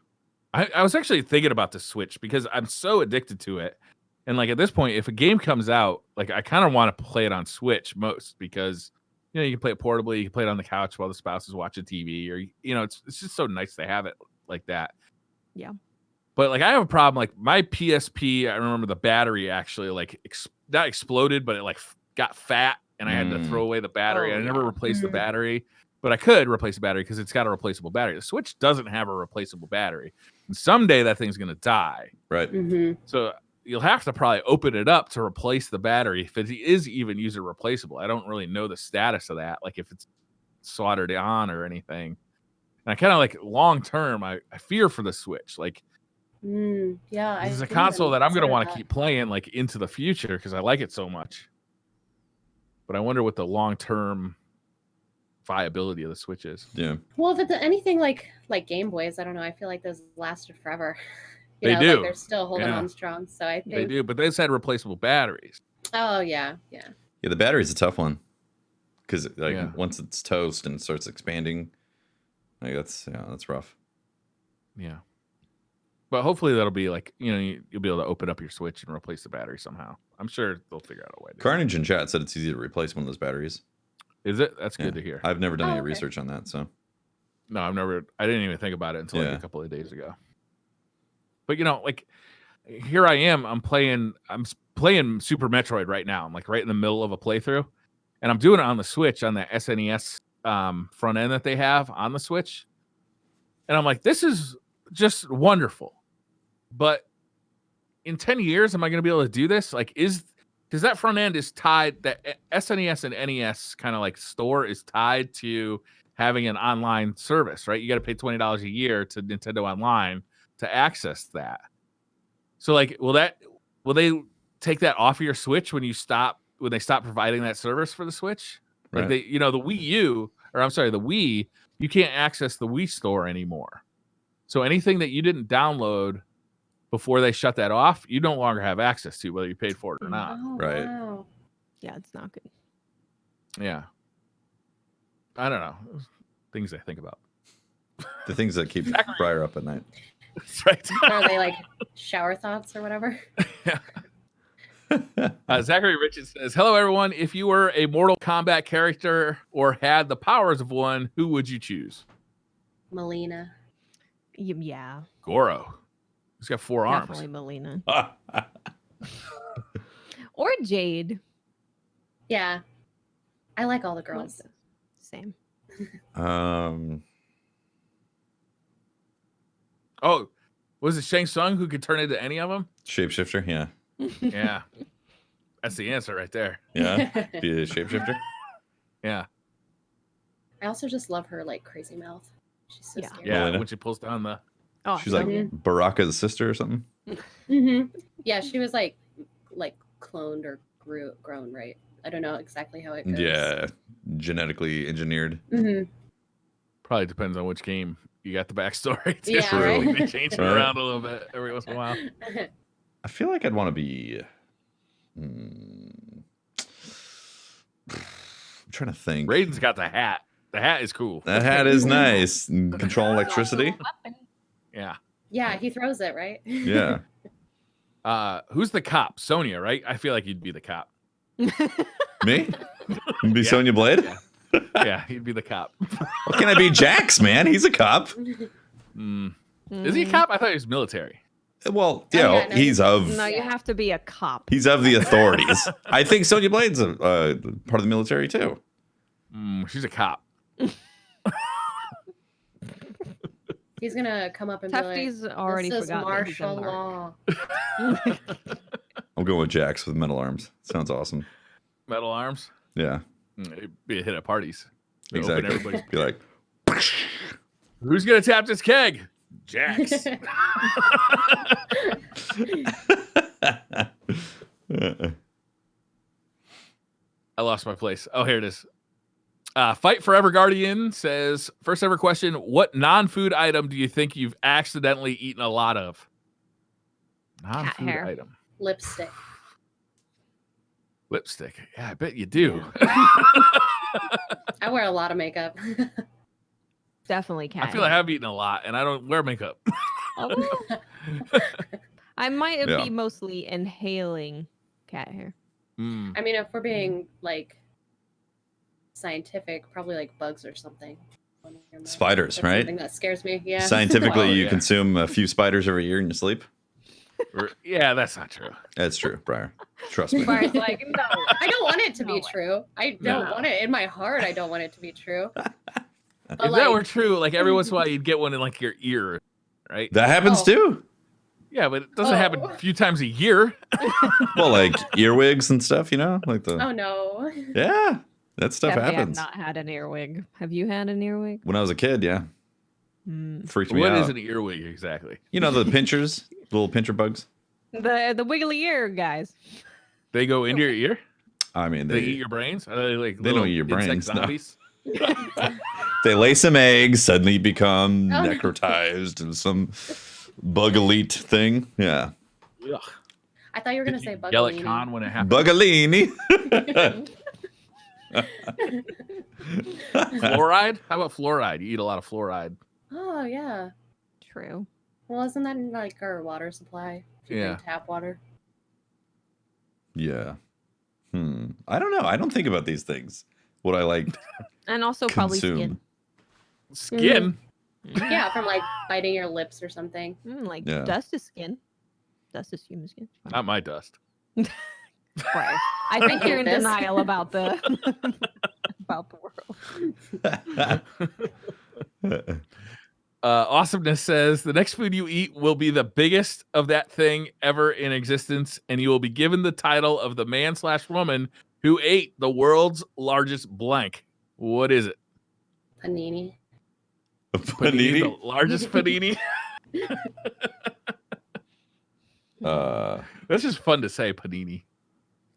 I was actually thinking about the Switch because I'm so addicted to it, and like at this point, if a game comes out, like I kind of want to play it on Switch most because you can play it portably, you can play it on the couch while the spouse is watching TV, or it's just so nice to have it like that. Yeah. But like I have a problem. Like my PSP, I remember the battery actually like not exploded, but it like got fat, and I had to throw away the battery. I never replaced the battery, but I could replace the battery because it's got a replaceable battery. The Switch doesn't have a replaceable battery, and someday that thing's gonna die. Right. So you'll have to probably open it up to replace the battery if it is even user replaceable. I don't really know the status of that, like if it's soldered on or anything. And I kind of like long term, I fear for the Switch. Like, yeah, this is a console that I'm going to want to keep playing like into the future because I like it so much. But I wonder what the long term viability of the Switch is. Yeah. Well, if it's anything like Game Boys, I don't know. I feel like those lasted forever. They do. Like they're still holding on strong. So I think they do, but they've had replaceable batteries. Oh yeah. Yeah, the battery's a tough one because like once it's toast and starts expanding, like that's rough. Yeah. But hopefully that'll be like, you'll be able to open up your Switch and replace the battery somehow. I'm sure they'll figure out a way. Carnage in chat said it's easy to replace one of those batteries. Is it? That's good to hear. I've never done any research on that, so. No, I didn't even think about it until like a couple of days ago. But like here I am, I'm playing Super Metroid right now. I'm like right in the middle of a playthrough, and I'm doing it on the Switch on the SNES front end that they have on the Switch. And I'm like, this is just wonderful. But in 10 years, am I going to be able to do this? Like, because that front end is tied, that SNES and NES kind of like store is tied to having an online service, right? You got to pay $20 a year to Nintendo Online to access that. So like, will they take that off of your Switch when they stop providing that service for the Switch? Like the Wii, you can't access the Wii store anymore. So anything that you didn't download before they shut that off, you no longer have access to, whether you paid for it or not. Oh, right. Wow. Yeah, it's not good. Yeah. I don't know. Things I think about. The things that keep Briar up at night. That's right. Are they like shower thoughts or whatever? Zachary Richards says, hello, everyone. If you were a Mortal Kombat character or had the powers of one, who would you choose? Melina. Yeah. Goro. He's got 4 arms. Definitely Melina. Or Jade. Yeah. I like all the girls. Same. Oh, was it Shang Tsung who could turn into any of them? Shapeshifter, yeah. Yeah. That's the answer right there. Yeah. Be a shapeshifter. Yeah. I also just love her like crazy mouth. She's so scary. Yeah, Melina. when she pulls down the... Oh, She's like Baraka's sister or something. Yeah, she was like cloned or grown, right? I don't know exactly how it goes. Yeah, genetically engineered. Probably depends on which game you got the backstory to. Yeah, right? They change it around a little bit every once in a while. I feel like I'd want to be... I'm trying to think. Raiden's got the hat. The hat is cool. That hat is nice. Control electricity. Yeah. Yeah, he throws it, right? Yeah. Who's the cop? Sonya, right? I feel like you'd be the cop. Me? You'd be Sonya Blade? Yeah, he'd be the cop. What can I be? Jax, man. He's a cop. Is he a cop? I thought he was military. Well, yeah, no, he's of No, you have to be a cop. he's of the authorities. I think Sonya Blade's a part of the military too. She's a cop. He's gonna come up and Tefty's be like, already "This is forgot that he's a martial narc. law." I'm going with Jax with metal arms. Sounds awesome. Metal arms. Yeah, It'd be a hit at parties. Open exactly. everybody's- Be like, Who's gonna tap this keg? Jax. I lost my place. Oh, here it is. Fight Forever Guardian says, first ever question, what non-food item do you think you've accidentally eaten a lot of? Non-food hair. item. Lipstick. Lipstick. Yeah, I bet you do. I wear a lot of makeup. Definitely cat I feel like hair. I've eaten a lot, and I don't wear makeup. I might Yeah. be mostly inhaling cat hair. Mm. I mean, if we're being like scientific, probably like bugs or something. spiders, That's right? something that scares me. Yeah. Scientifically, Oh, you yeah. consume a few spiders every year in your sleep. Yeah, that's not true. That's true, Briar. Trust me. Briar's like, no. I don't want it to No be way. true. I don't No. want it in my heart. I don't want it to be true. But If that were true, like every once in a while you'd get one in like your ear, right? That happens Oh. too. Yeah, but it doesn't happen Oh. a few times a year. Well, like earwigs and stuff, you know, like the Oh no. yeah, that stuff Definitely happens. have not had an earwig. Have you had an earwig? When I was a kid, yeah, Mm. freaked me What out. is an earwig exactly? You know the pinchers, little pincher bugs. The wiggly ear guys. They go into your ear? I mean, They they eat your brains? Are they like They little don't eat your insect brains, no. zombies? they lay some eggs, suddenly become Oh, no. necrotized and some bug elite thing. Yeah, Ugh. I thought you were gonna Did say you bug. yell at Khan when it happened? bugalini. Fluoride? How about fluoride? You eat a lot of fluoride. Oh yeah. True. Well, isn't that in like our water supply? If you Yeah. drink tap water. Yeah. I don't know. I don't think about these things. What I like And also probably consume. Skin? skin. Yeah, from like biting your lips or something. Like Yeah. dust is skin. Dust is human skin. Fine. Not my dust. Right. I think you're in This. denial about the about the world. Awesomeness says the next food you eat will be the biggest of that thing ever in existence, and you will be given the title of the man/woman who ate the world's largest blank. What is it? Panini. Panini. The largest panini. That's just fun to say, panini.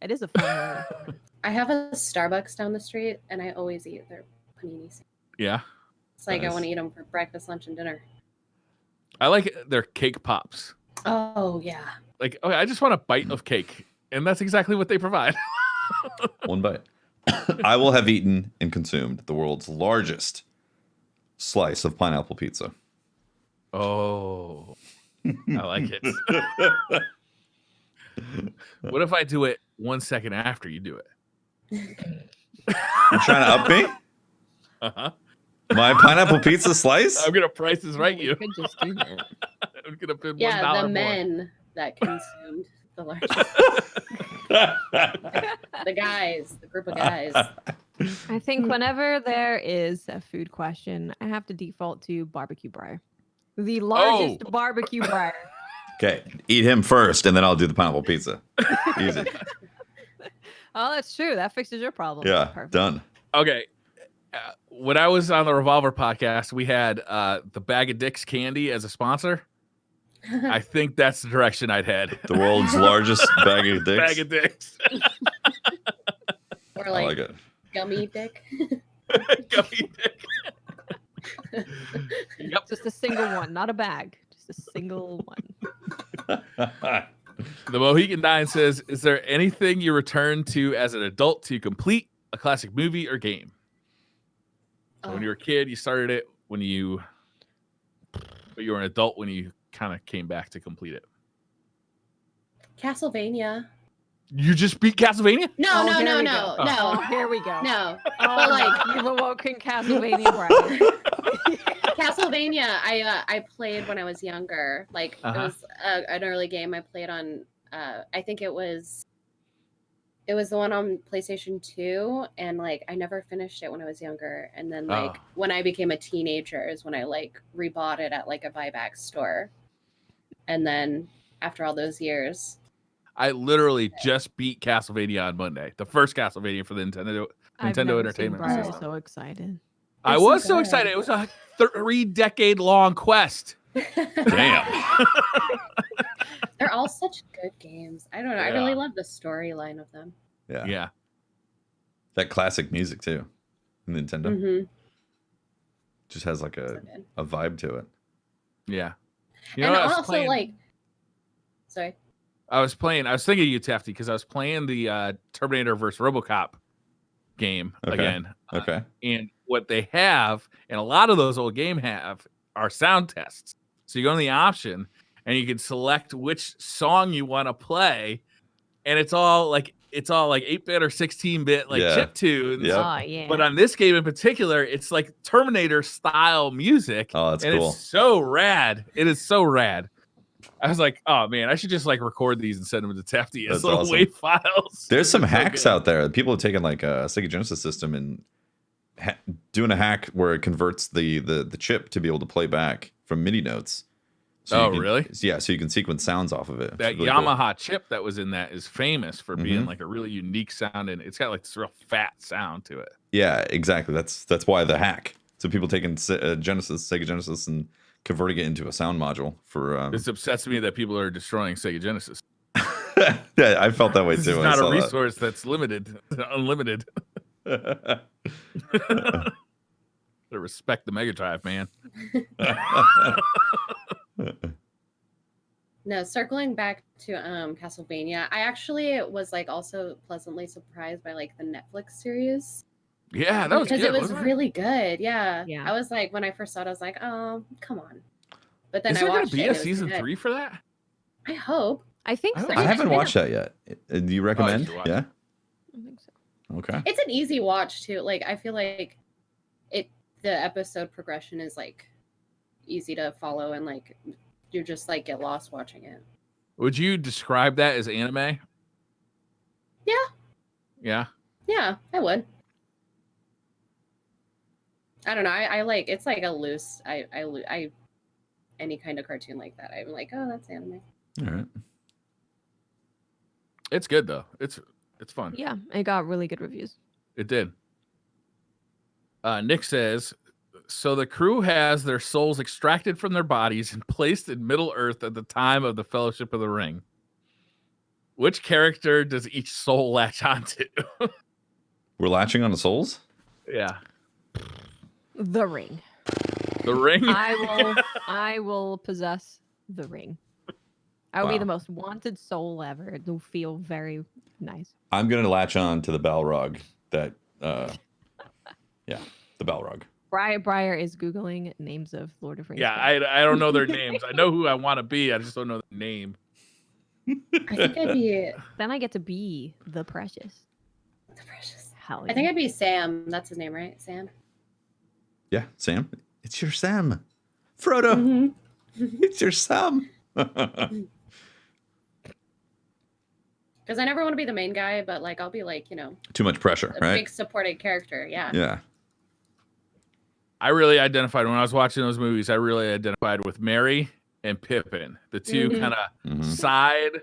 It is a fun word. I have a Starbucks down the street, and I always eat their paninis. Yeah, It's like Nice. I want to eat them for breakfast, lunch, and dinner. I like their cake pops. Oh yeah. Like, okay, I just want a bite of cake, and that's exactly what they provide. One bite. I will have eaten and consumed the world's largest slice of pineapple pizza. Oh, I like it. What if I do it 1 second after you do it? You trying to up me? Uh-huh. My pineapple pizza slice? I'm gonna price this right you. Could just do that. I'm gonna put $1 Yeah, the more. men that consumed the largest. The guys, the group of guys. I think whenever there is a food question, I have to default to barbecue Briar. The largest barbecue Briar. Okay, eat him first, and then I'll do the pineapple pizza. Easy. Oh, that's true. That fixes your problem. Yeah, Perfect. done. Okay. When I was on the Revolver podcast, we had the Bag of Dicks candy as a sponsor. I think that's the direction I'd head. The world's largest bag of dicks. Bag of Dicks. Or I like like it. gummy dick. Gummy dick. Yep. Just a single one, not a bag. Just a single one. The Mohican Dine says, is there anything you return to as an adult to complete a classic movie or game? So when you were a kid, you started it but you were an adult when you kind of came back to complete it. Castlevania. You just beat Castlevania? No, Oh, here we no. Oh, here we go. No. Oh, But like you've awoken Castlevania, Brian. Castlevania, I played when I was younger. Like it Uh-huh. was an early game I played on. I think it was the one on PlayStation 2, and like I never finished it when I was younger. And then like when I became a teenager is when I like rebought it at like a buyback store. And then after all those years, I literally just beat Castlevania on Monday. The first Castlevania for the Nintendo I've never Entertainment seen Brian System. so excited. I It's was so so good. excited. It was a 3-decade-long quest. Damn. they're all such good games. I don't know. I Yeah. really love the storyline of them. Yeah. Yeah. That classic music too. Nintendo Mm-hmm. just has like a vibe to it. Yeah. And what I was also playing? like, sorry. I was thinking of you, Tefty, because I was playing the Terminator vs. RoboCop game Okay. again. Okay. And what they have, and a lot of those old games have, are sound tests. So you go in the option and you can select which song you want to play, and it's all like 8-bit or 16-bit like Yeah. chip tunes. Yep. Oh yeah. But on this game in particular, it's like Terminator style music. Oh, that's and cool. it's so rad. It is so rad. I was like, oh man, I should just like record these and send them to Tefty as That's little awesome. WAV files. There's some It's so hacks good. out there. People have taken like a Sega Genesis system and doing a hack where it converts the chip to be able to play back from MIDI notes. Oh, you can, really? Yeah, so you can sequence sounds off of it. That Really cool. Yamaha chip that was in that is famous for being Mhm. like a really unique sound, and it's got like this real fat sound to it. Yeah, exactly. That's why the hack. So people taking Sega Genesis, and converting it into a sound module for. This upsets me that people are destroying Sega Genesis. Yeah, I felt that way This too. is when I not a saw that. resource that's limited, unlimited. To respect the Mega Drive, man. No, circling back to Castlevania, I actually was like also pleasantly surprised by like the Netflix series. Yeah, that was because good. it was wasn't really good. Yeah. Yeah. I was like, when I first saw it, I was like, oh, come on. But then Is I there gonna watched be it. a and it was season good. 3 for that? I hope. I think so. I haven't Yeah. watched that yet. Do you recommend? should watch Yeah. it. I think so. Okay. It's an easy watch too. Like I feel like the episode progression is like easy to follow, and like you just like get lost watching it. Would you describe that as anime? Yeah. Yeah. Yeah, I would. I don't know. I like it's like a loose. I any kind of cartoon like that. I'm like, oh, that's anime. All right. It's good though. It's fun. Yeah, it got really good reviews. It did. Nick says, so the crew has their souls extracted from their bodies and placed in Middle Earth at the time of the Fellowship of the Ring. Which character does each soul latch onto? We're latching on the souls? Yeah. The ring. The ring? I will possess the ring. I will be Wow. the most wanted soul ever. It will feel very nice. I'm going to latch on to the Balrog that, yeah, the Balrog. Briar is Googling names of Lord of Rings. Yeah, I don't know their names. I know who I want to be. I just don't know the name. I think I'd be Then I get to be the Precious. the precious. Hell I think I'd be Sam. That's his name, right? Sam. Yeah, Sam. It's your Sam. Frodo. Mhm. It's your Sam. Because I never want to be the main guy, but like I'll be like, you know, Too much pressure, a right? big supporting character. Yeah. Yeah. I really identified when I was watching those movies. I really identified with Mary and Pippin, the two Mhm. kind of Mhm. side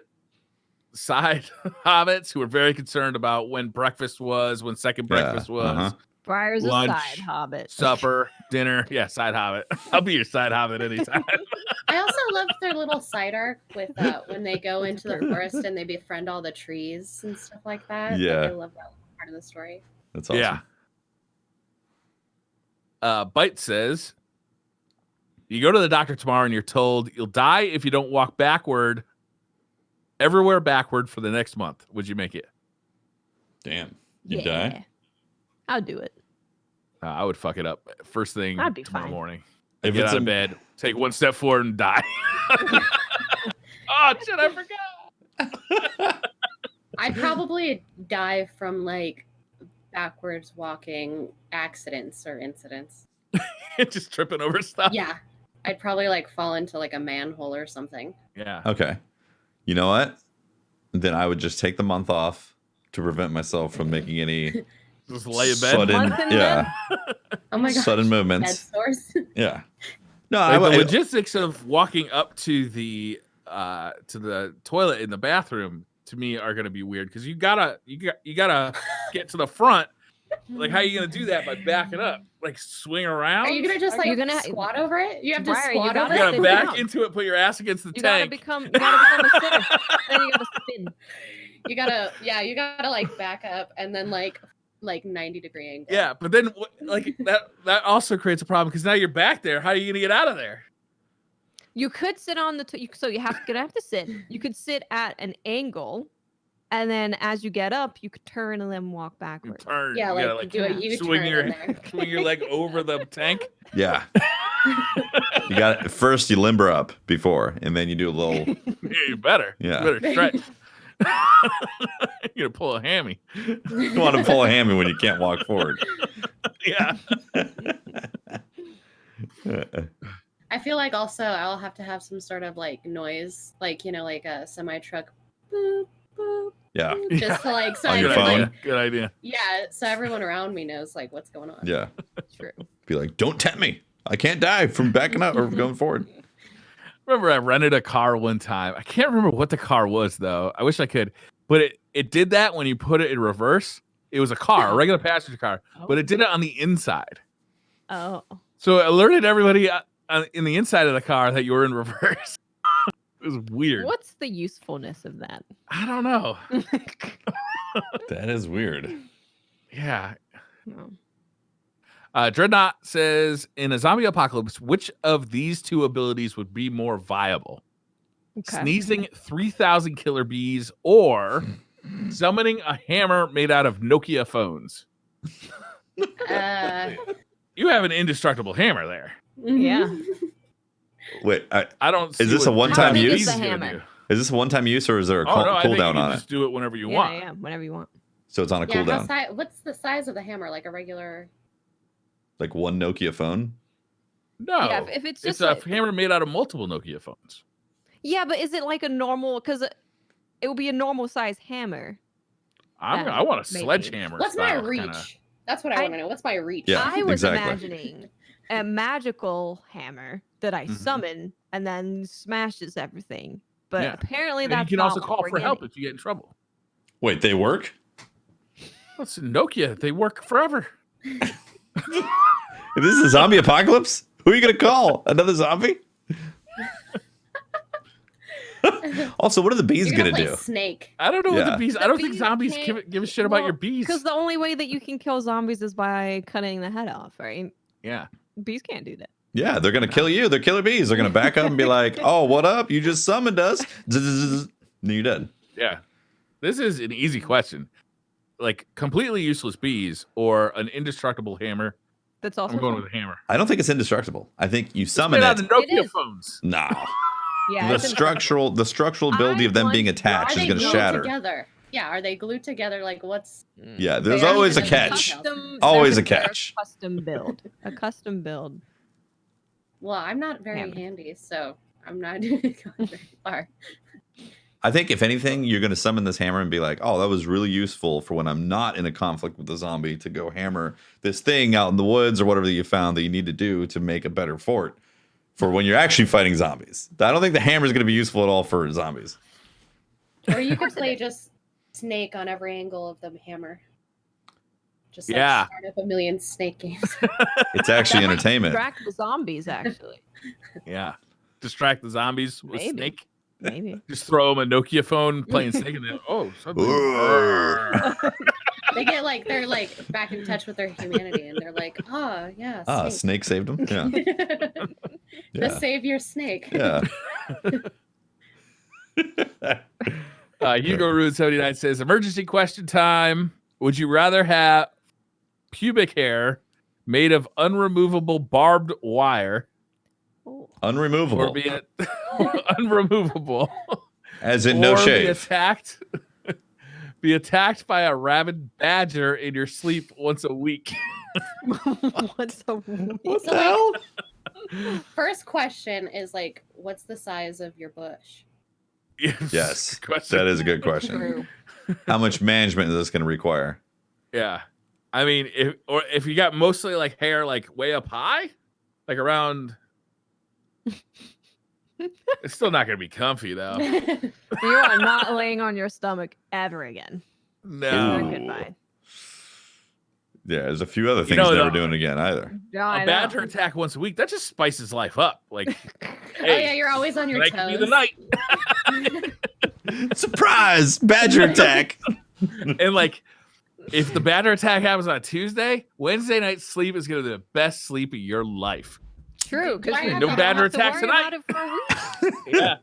hobbits who were very concerned about when breakfast was, when second breakfast was, uh-huh. Briar's Lunch, a side hobbit. supper, dinner. Yeah, side hobbit. I'll be your side hobbit anytime. I also loved their little side arc with when they go into the forest and they befriend all the trees and stuff like that. Like, Yeah. I love that part of the story. That's awesome. Yeah. Bite says, you go to the doctor tomorrow and you're told you'll die if you don't walk everywhere backward for the next month. Would you make it? Damn. You die? I'll do it. I would fuck it up first thing I'd be tomorrow fine. morning. If Get it's out of a- bed, take one step forward and die. Oh shit, I forgot. I'd probably die from like backwards walking accidents or incidents. Just tripping over stuff. Yeah. I'd probably like fall into like a manhole or something. Yeah. Okay. You know what? Then I would just take the month off to prevent myself from making any Just lay in bed. sudden, Month in yeah, Oh my gosh. sudden Bed movements. sores. Yeah. No, Like, the I logistics of walking up to the toilet in the bathroom to me are going to be weird because you gotta get to the front. Like, how are you gonna do that by backing up? Like, swing around? Are you gonna just like You're gonna- squat over it? You have to Right, you squat gotta over You it. gotta back down. into it, put your ass against the You gotta tank. become a sitter. Then you gotta spin. You gotta like back up and then like 90-degree angle. Yeah, but then like that also creates a problem because now you're back there. How are you gonna get out of there? You could sit on so you have to sit. You could sit at an angle, and then as you get up, you could turn and then walk You backwards. turn. Yeah, you like, gotta, do a U-turn swing your in there. swing your leg over the tank. yeah. You got first you limber up before, and then you do a little. Yeah, you better. Yeah. You better stretch. You're gonna pull a hammy. You want to pull a hammy when you can't walk forward. Yeah. I feel like also I'll have to have some sort of like noise, like like a semi truck, boop boop, Yeah. boop, just to like so On I your can, phone? like, Good idea. yeah, so everyone around me knows like what's going on. Yeah. True. Be like, don't tempt me. I can't die from backing up or going forward. Remember, I rented a car one time. I can't remember what the car was though. I wish I could, but it did that when you put it in reverse. It was a car, a regular passenger car, but it did it on the inside. Oh. So it alerted everybody in the inside of the car that you were in reverse. It was weird. What's the usefulness of that? I don't know. That is weird. Yeah. No. Dreadnought says, in a zombie apocalypse, which of these two abilities would be more viable? Okay. Sneezing 3,000 killer bees or summoning a hammer made out of Nokia phones? You have an indestructible hammer there. Yeah. Wait, I don't see Is this a what one-time the use? bees How big is the gonna hammer? do. is this a one-time use or is there a Oh, no, I think cooldown you on just it? do it whenever you Yeah, want. yeah, whenever you want. So it's on a Yeah, cooldown. what's the size of the hammer? Like a regular? Like one Nokia phone? No, Yeah, if it's it's just a like- hammer made out of multiple Nokia phones. Yeah, but is it like a normal? Because it would be a normal size hammer. I want a maybe. sledgehammer. What's my style reach? kinda. That's what I want to know. What's my reach? Yeah, I was exactly. imagining a magical hammer that I Mhm. summon and then smashes everything. But Yeah. apparently And you that's can not also what call we're for help getting. if you get in trouble. Wait, they work? What's Nokia? They work forever. This is a zombie apocalypse? Who are you going to call? Another zombie? Also, what are the bees You're going gonna to play do? Snake. I don't know what Yeah. the bees. The I don't think bees zombies can't- give a shit about your bees. Because the only way that you can kill zombies is by cutting the head off, right? Yeah. Bees can't do that. Yeah, they're going to kill you. They're killer bees. They're going to back up and be like, oh, what up? You just summoned us. And you're dead. Yeah. This is an easy question. Like completely useless bees or an indestructible hammer. That's also I'm going fun. with a hammer. I don't think it's indestructible. I think you It's summon made out it. of Nokia is. phones. No. Yeah, The it's an- structural ability of them being want- attached Are is they going to glued shatter. together? Yeah, are they glued together? Like what's? Yeah, there's Very always a good. catch. Custom- Always a they're catch. Custom build. A custom build. Well, I'm not very Hammer. handy, so I'm not going very far. I think if anything, you're going to summon this hammer and be like, oh, that was really useful for when I'm not in a conflict with the zombie to go hammer this thing out in the woods or whatever that you found that you need to do to make a better fort for when you're actually fighting zombies. I don't think the hammer is going to be useful at all for zombies. Or you could play just Snake on every angle of the hammer. Just like Yeah. start up a million Snake games. It's actually That might entertainment. Distract the zombies, actually. Yeah. Distract the zombies with Maybe. Snake. Maybe. Just throw them a Nokia phone playing Snake and then, oh, suddenly. Whoa. They get like they're like back in touch with their humanity, and they're like, oh yeah, Ah, Snake. Snake saved him. Yeah. The Yeah. savior Snake. Yeah. Hugo Rude 79 says, emergency question time. Would you rather have pubic hair made of unremovable barbed wire Oh. or Unremovable. be unremovable As in no or be shave. attacked Be attacked by a rabid badger in your sleep once a week. What's the What the hell? First question is like, what's the size of your bush? Yes, Good question. that is a good question. True. How much management is this going to require? Yeah. I mean, if you got mostly like hair like way up high, like around, it's still not going to be comfy though. You are not laying on your stomach ever again. No. Ooh. Goodbye. Yeah, there's a few other things know, never though, doing again either. Yeah, I A know. badger attack once a week, that just spices life up. Like, Oh hey, yeah, you're always on your tonight could be toes. the night. Surprise! Badger attack. And like, if the badger attack happens on a Tuesday, Wednesday night sleep is going to be the best sleep of your life. True, because No you badger don't have to attacks worry tonight. about it for a week. Yeah.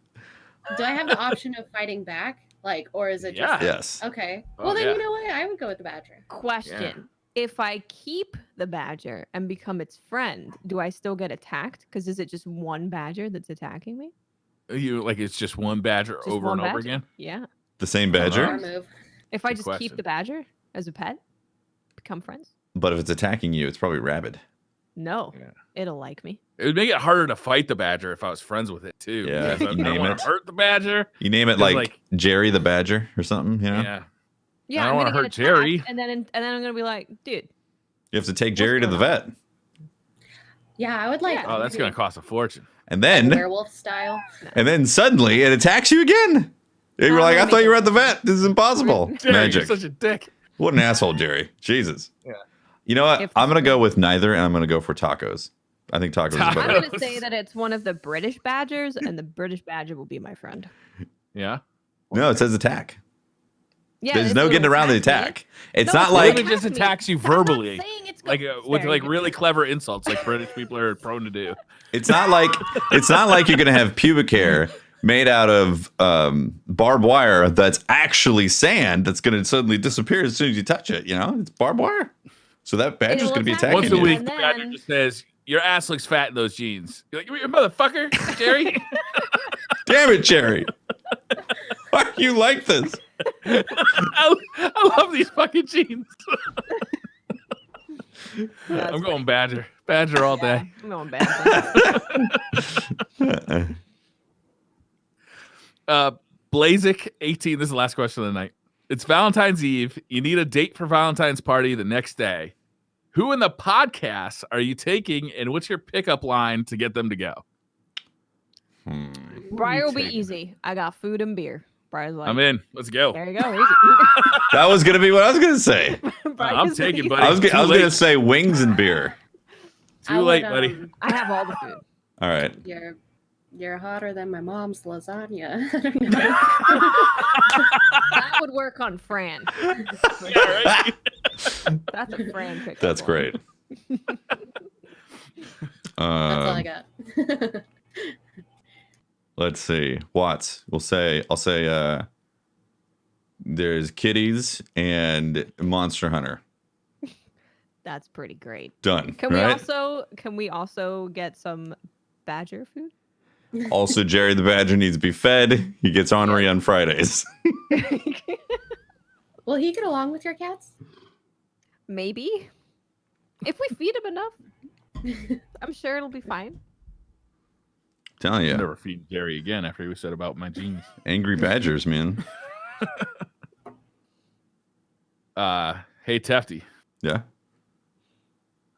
Do I have the option of fighting back? Like, or is it just Yeah. Yes. okay? Oh, Well, then yeah. you know what? I would go with the badger. Question. If I keep the badger and become its friend, do I still get attacked? Because is it just one badger that's attacking me? You like it's just one badger Just over one and over badger? again. Yeah. The same Power badger? move. If I Good just question. keep the badger as a pet, become friends? But if it's attacking you, it's probably rabid. No. Yeah. It'll like me. It would make it harder to fight the badger if I was friends with it too. Yeah, because I you don't name want it. to hurt the badger. You name it It's like, like- Jerry the Badger or something, you know? Yeah. Yeah, I don't I'm wanna gonna hurt get attacked, Jerry. and then I'm gonna be like, dude, You have to take Jerry to the going vet. Yeah, I would like. Yeah. Oh, that's going to cost a fortune. And like then werewolf style. suddenly it attacks you again. You were I'm like, gonna I thought make you were it- at the vet. This is impossible. Jerry, Magic. you're such a dick. What an asshole, Jerry. Jesus. Yeah. You know what? If- I'm going to go with neither, and I'm going to go for tacos. I think tacos is I'm better. gonna say that it's one of the British badgers, and the British badger will be my friend. Yeah. No, it says attack. Yeah, There's it's no gonna getting around the attack me. attack. It's No, not it's like gonna It just attack me. attacks you I'm not verbally, saying it's like gonna- with Very like good. really clever insults, like British people are prone to do. it's not like you're gonna have pubic hair made out of barbed wire that's actually sand that's gonna suddenly disappear as soon as you touch it. You know, it's barbed wire. So that badger's will gonna be attack attacking Once a you. week, And the badger then- just says, "Your ass looks fat in those jeans." You're like, "You motherfucker, Jerry." Damn it, Jerry. Why are you like this? I love these fucking jeans. That's I'm going badger. Badger all day. I'm going badger. Blazik 18. This is the last question of the night. It's Valentine's Eve. You need a date for Valentine's party the next day. Who in the podcast are you taking, and what's your pickup line to get them to go? Briar will be easy. I got food and beer. Briar's like, I'm in. Let's go. there you go, easy. That was gonna be what I was gonna say. Briar's I'm like, taking, buddy. I was Too gonna late. say wings and beer. Too I would, late, buddy. I have all the food. All right. You're hotter than my mom's lasagna. That would work on Fran. Yeah, right? That's a Fran pick. That's great. That's all I got. Let's see. Watts. I'll say there's kitties and Monster Hunter. That's pretty great. Done. Can right? we also get some badger food? Also, Jerry the Badger needs to be fed. He gets ornery on Fridays. Will he get along with your cats? Maybe. If we feed him enough, I'm sure it'll be fine. Telling I'll you, never feed Jerry again after he said about my jeans. angry badgers, man. Hey, Tefty. Yeah.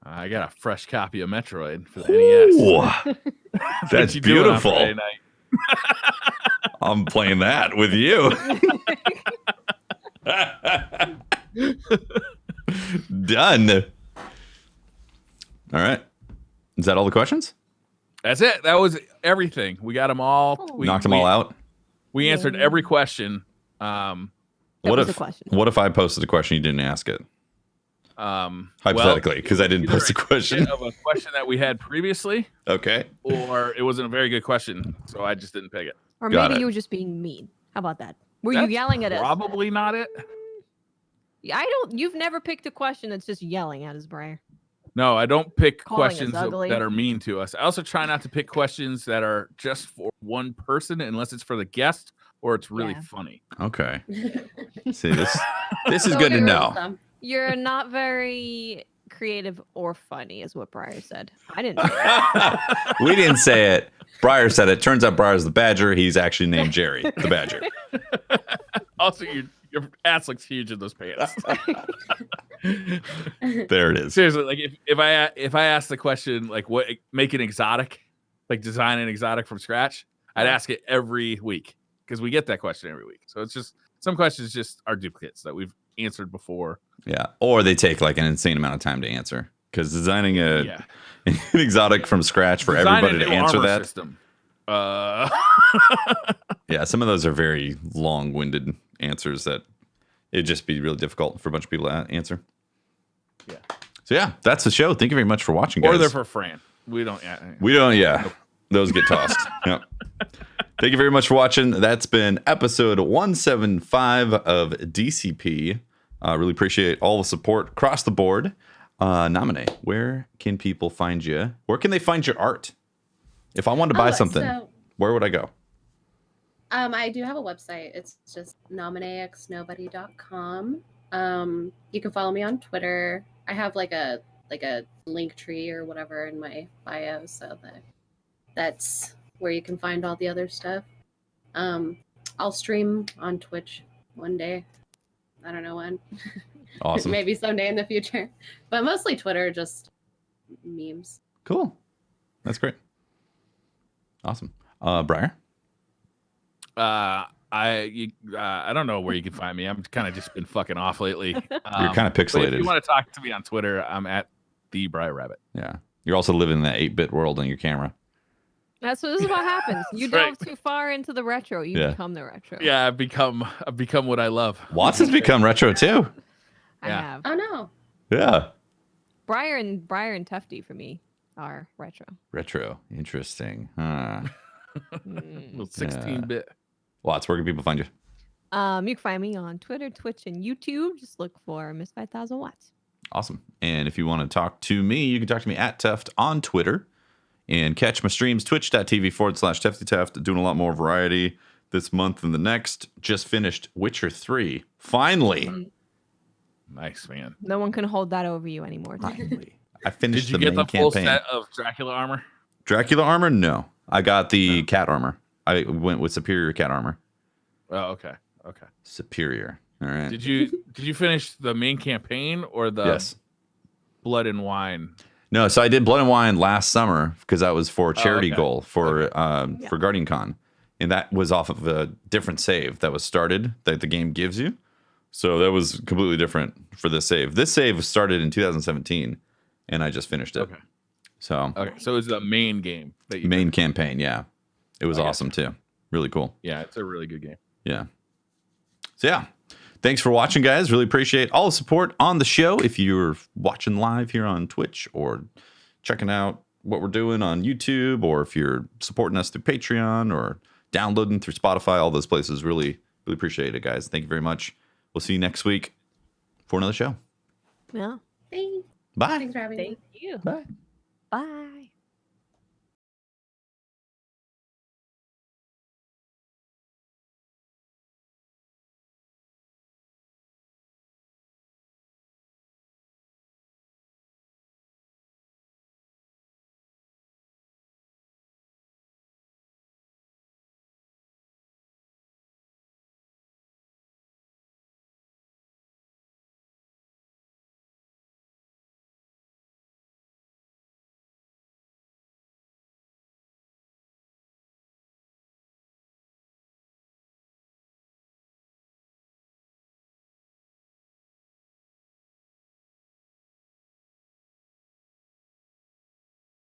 I got a fresh copy of Metroid for the NES. Ooh, What that's you doing on beautiful. Friday night? I'm playing that with you. Done. All right. Is that all the questions? That's it. That was everything. We got them all. We Knocked them all out? We answered Yeah. every question. That What was if a question. What if I posted a question you didn't ask it? Hypothetically, because I didn't either post a question. Of a question that we had previously, Okay. or it wasn't a very good question, so I just didn't pick it. Or Got maybe it. you were just being mean. How about that? Were That's you yelling at us? Probably not it. You've never picked a question that's just yelling at us, Briar. No, I don't pick Calling us questions that ugly. are mean to us. I also try not to pick questions that are just for one person unless it's for the guest or it's really Yeah. funny. Okay. See, this is Don't good get to rid of know. some. You're not very creative or funny, is what Briar said. I didn't say that. We didn't say it. Briar said it. Turns out Briar's the Badger. He's actually named Jerry, the Badger. Also, your ass looks huge in those pants. There it is. Seriously, like if I ask the question like what make an exotic, like design an exotic from scratch, I'd ask it every week because we get that question every week. So it's just some questions just are duplicates that we've answered before. Yeah. Or they take like an insane amount of time to answer. Because designing an exotic from scratch for Design everybody a to new answer armor that. system. Yeah, some of those are very long-winded answers that it'd just be really difficult for a bunch of people to answer. Yeah. So yeah, that's the show. Thank you very much for watching, guys. Or they're for Fran. We don't. Yeah. Those get tossed. Yep. Thank you very much for watching. That's been episode 175 of DCP. Really appreciate all the support across the board. Nominate. Where can people find you? Where can they find your art? If I wanted to buy something, where would I go? I do have a website. It's just NAMINExNOBODY.com. You can follow me on Twitter. I have like a link tree or whatever in my bio, so that's where you can find all the other stuff. I'll stream on Twitch one day. I don't know when. Awesome. Maybe someday in the future. But mostly Twitter, just memes. Cool. That's great. Awesome. Briar? I don't know where you can find me. I'm kind of just been fucking off lately. You're kind of But pixelated. if you want to talk to me on Twitter, I'm at the Briar Rabbit. Yeah. You're also living in that 8-bit world on your camera. This is what happens. You That's delve too far into the retro, you become the retro. Yeah, I've become what I love. Watts has become retro too. I Yeah. have. Oh no. Yeah. Briar and Tufty for me are retro. Retro. Interesting. Huh. Little 16-bit. Watts, where can people find you? You can find me on Twitter, Twitch, and YouTube. Just look for Miss 5000 Watts. Awesome. And if you want to talk to me, you can talk to me at Tuft on Twitter and catch my streams, twitch.tv/TuftyTuft. Doing a lot more variety this month and the next. Just finished Witcher 3. Finally. Nice, man. No one can hold that over you anymore. Finally. I finished Did you the get main the full campaign. set of Dracula armor? Dracula armor? No. I got the cat armor. I went with superior cat armor. Oh, okay. Superior. All right. Did you finish the main campaign or the Yes. Blood and Wine? No, so I did Blood and Wine last summer because that was for charity okay. goal for Guardian Con. And that was off of a different save that was started that the game gives you. So that was completely different for this save. This save started in 2017 and I just finished it. Okay. So it's the main game that you main campaign, yeah. It was awesome too. Really cool. Yeah, it's a really good game. Yeah. So yeah. Thanks for watching, guys. Really appreciate all the support on the show. If you're watching live here on Twitch or checking out what we're doing on YouTube, or if you're supporting us through Patreon or downloading through Spotify, all those places, really, really appreciate it, guys. Thank you very much. We'll see you next week for another show. Yeah. Thanks. Bye. Thanks for having me. Thank you. Bye. Bye.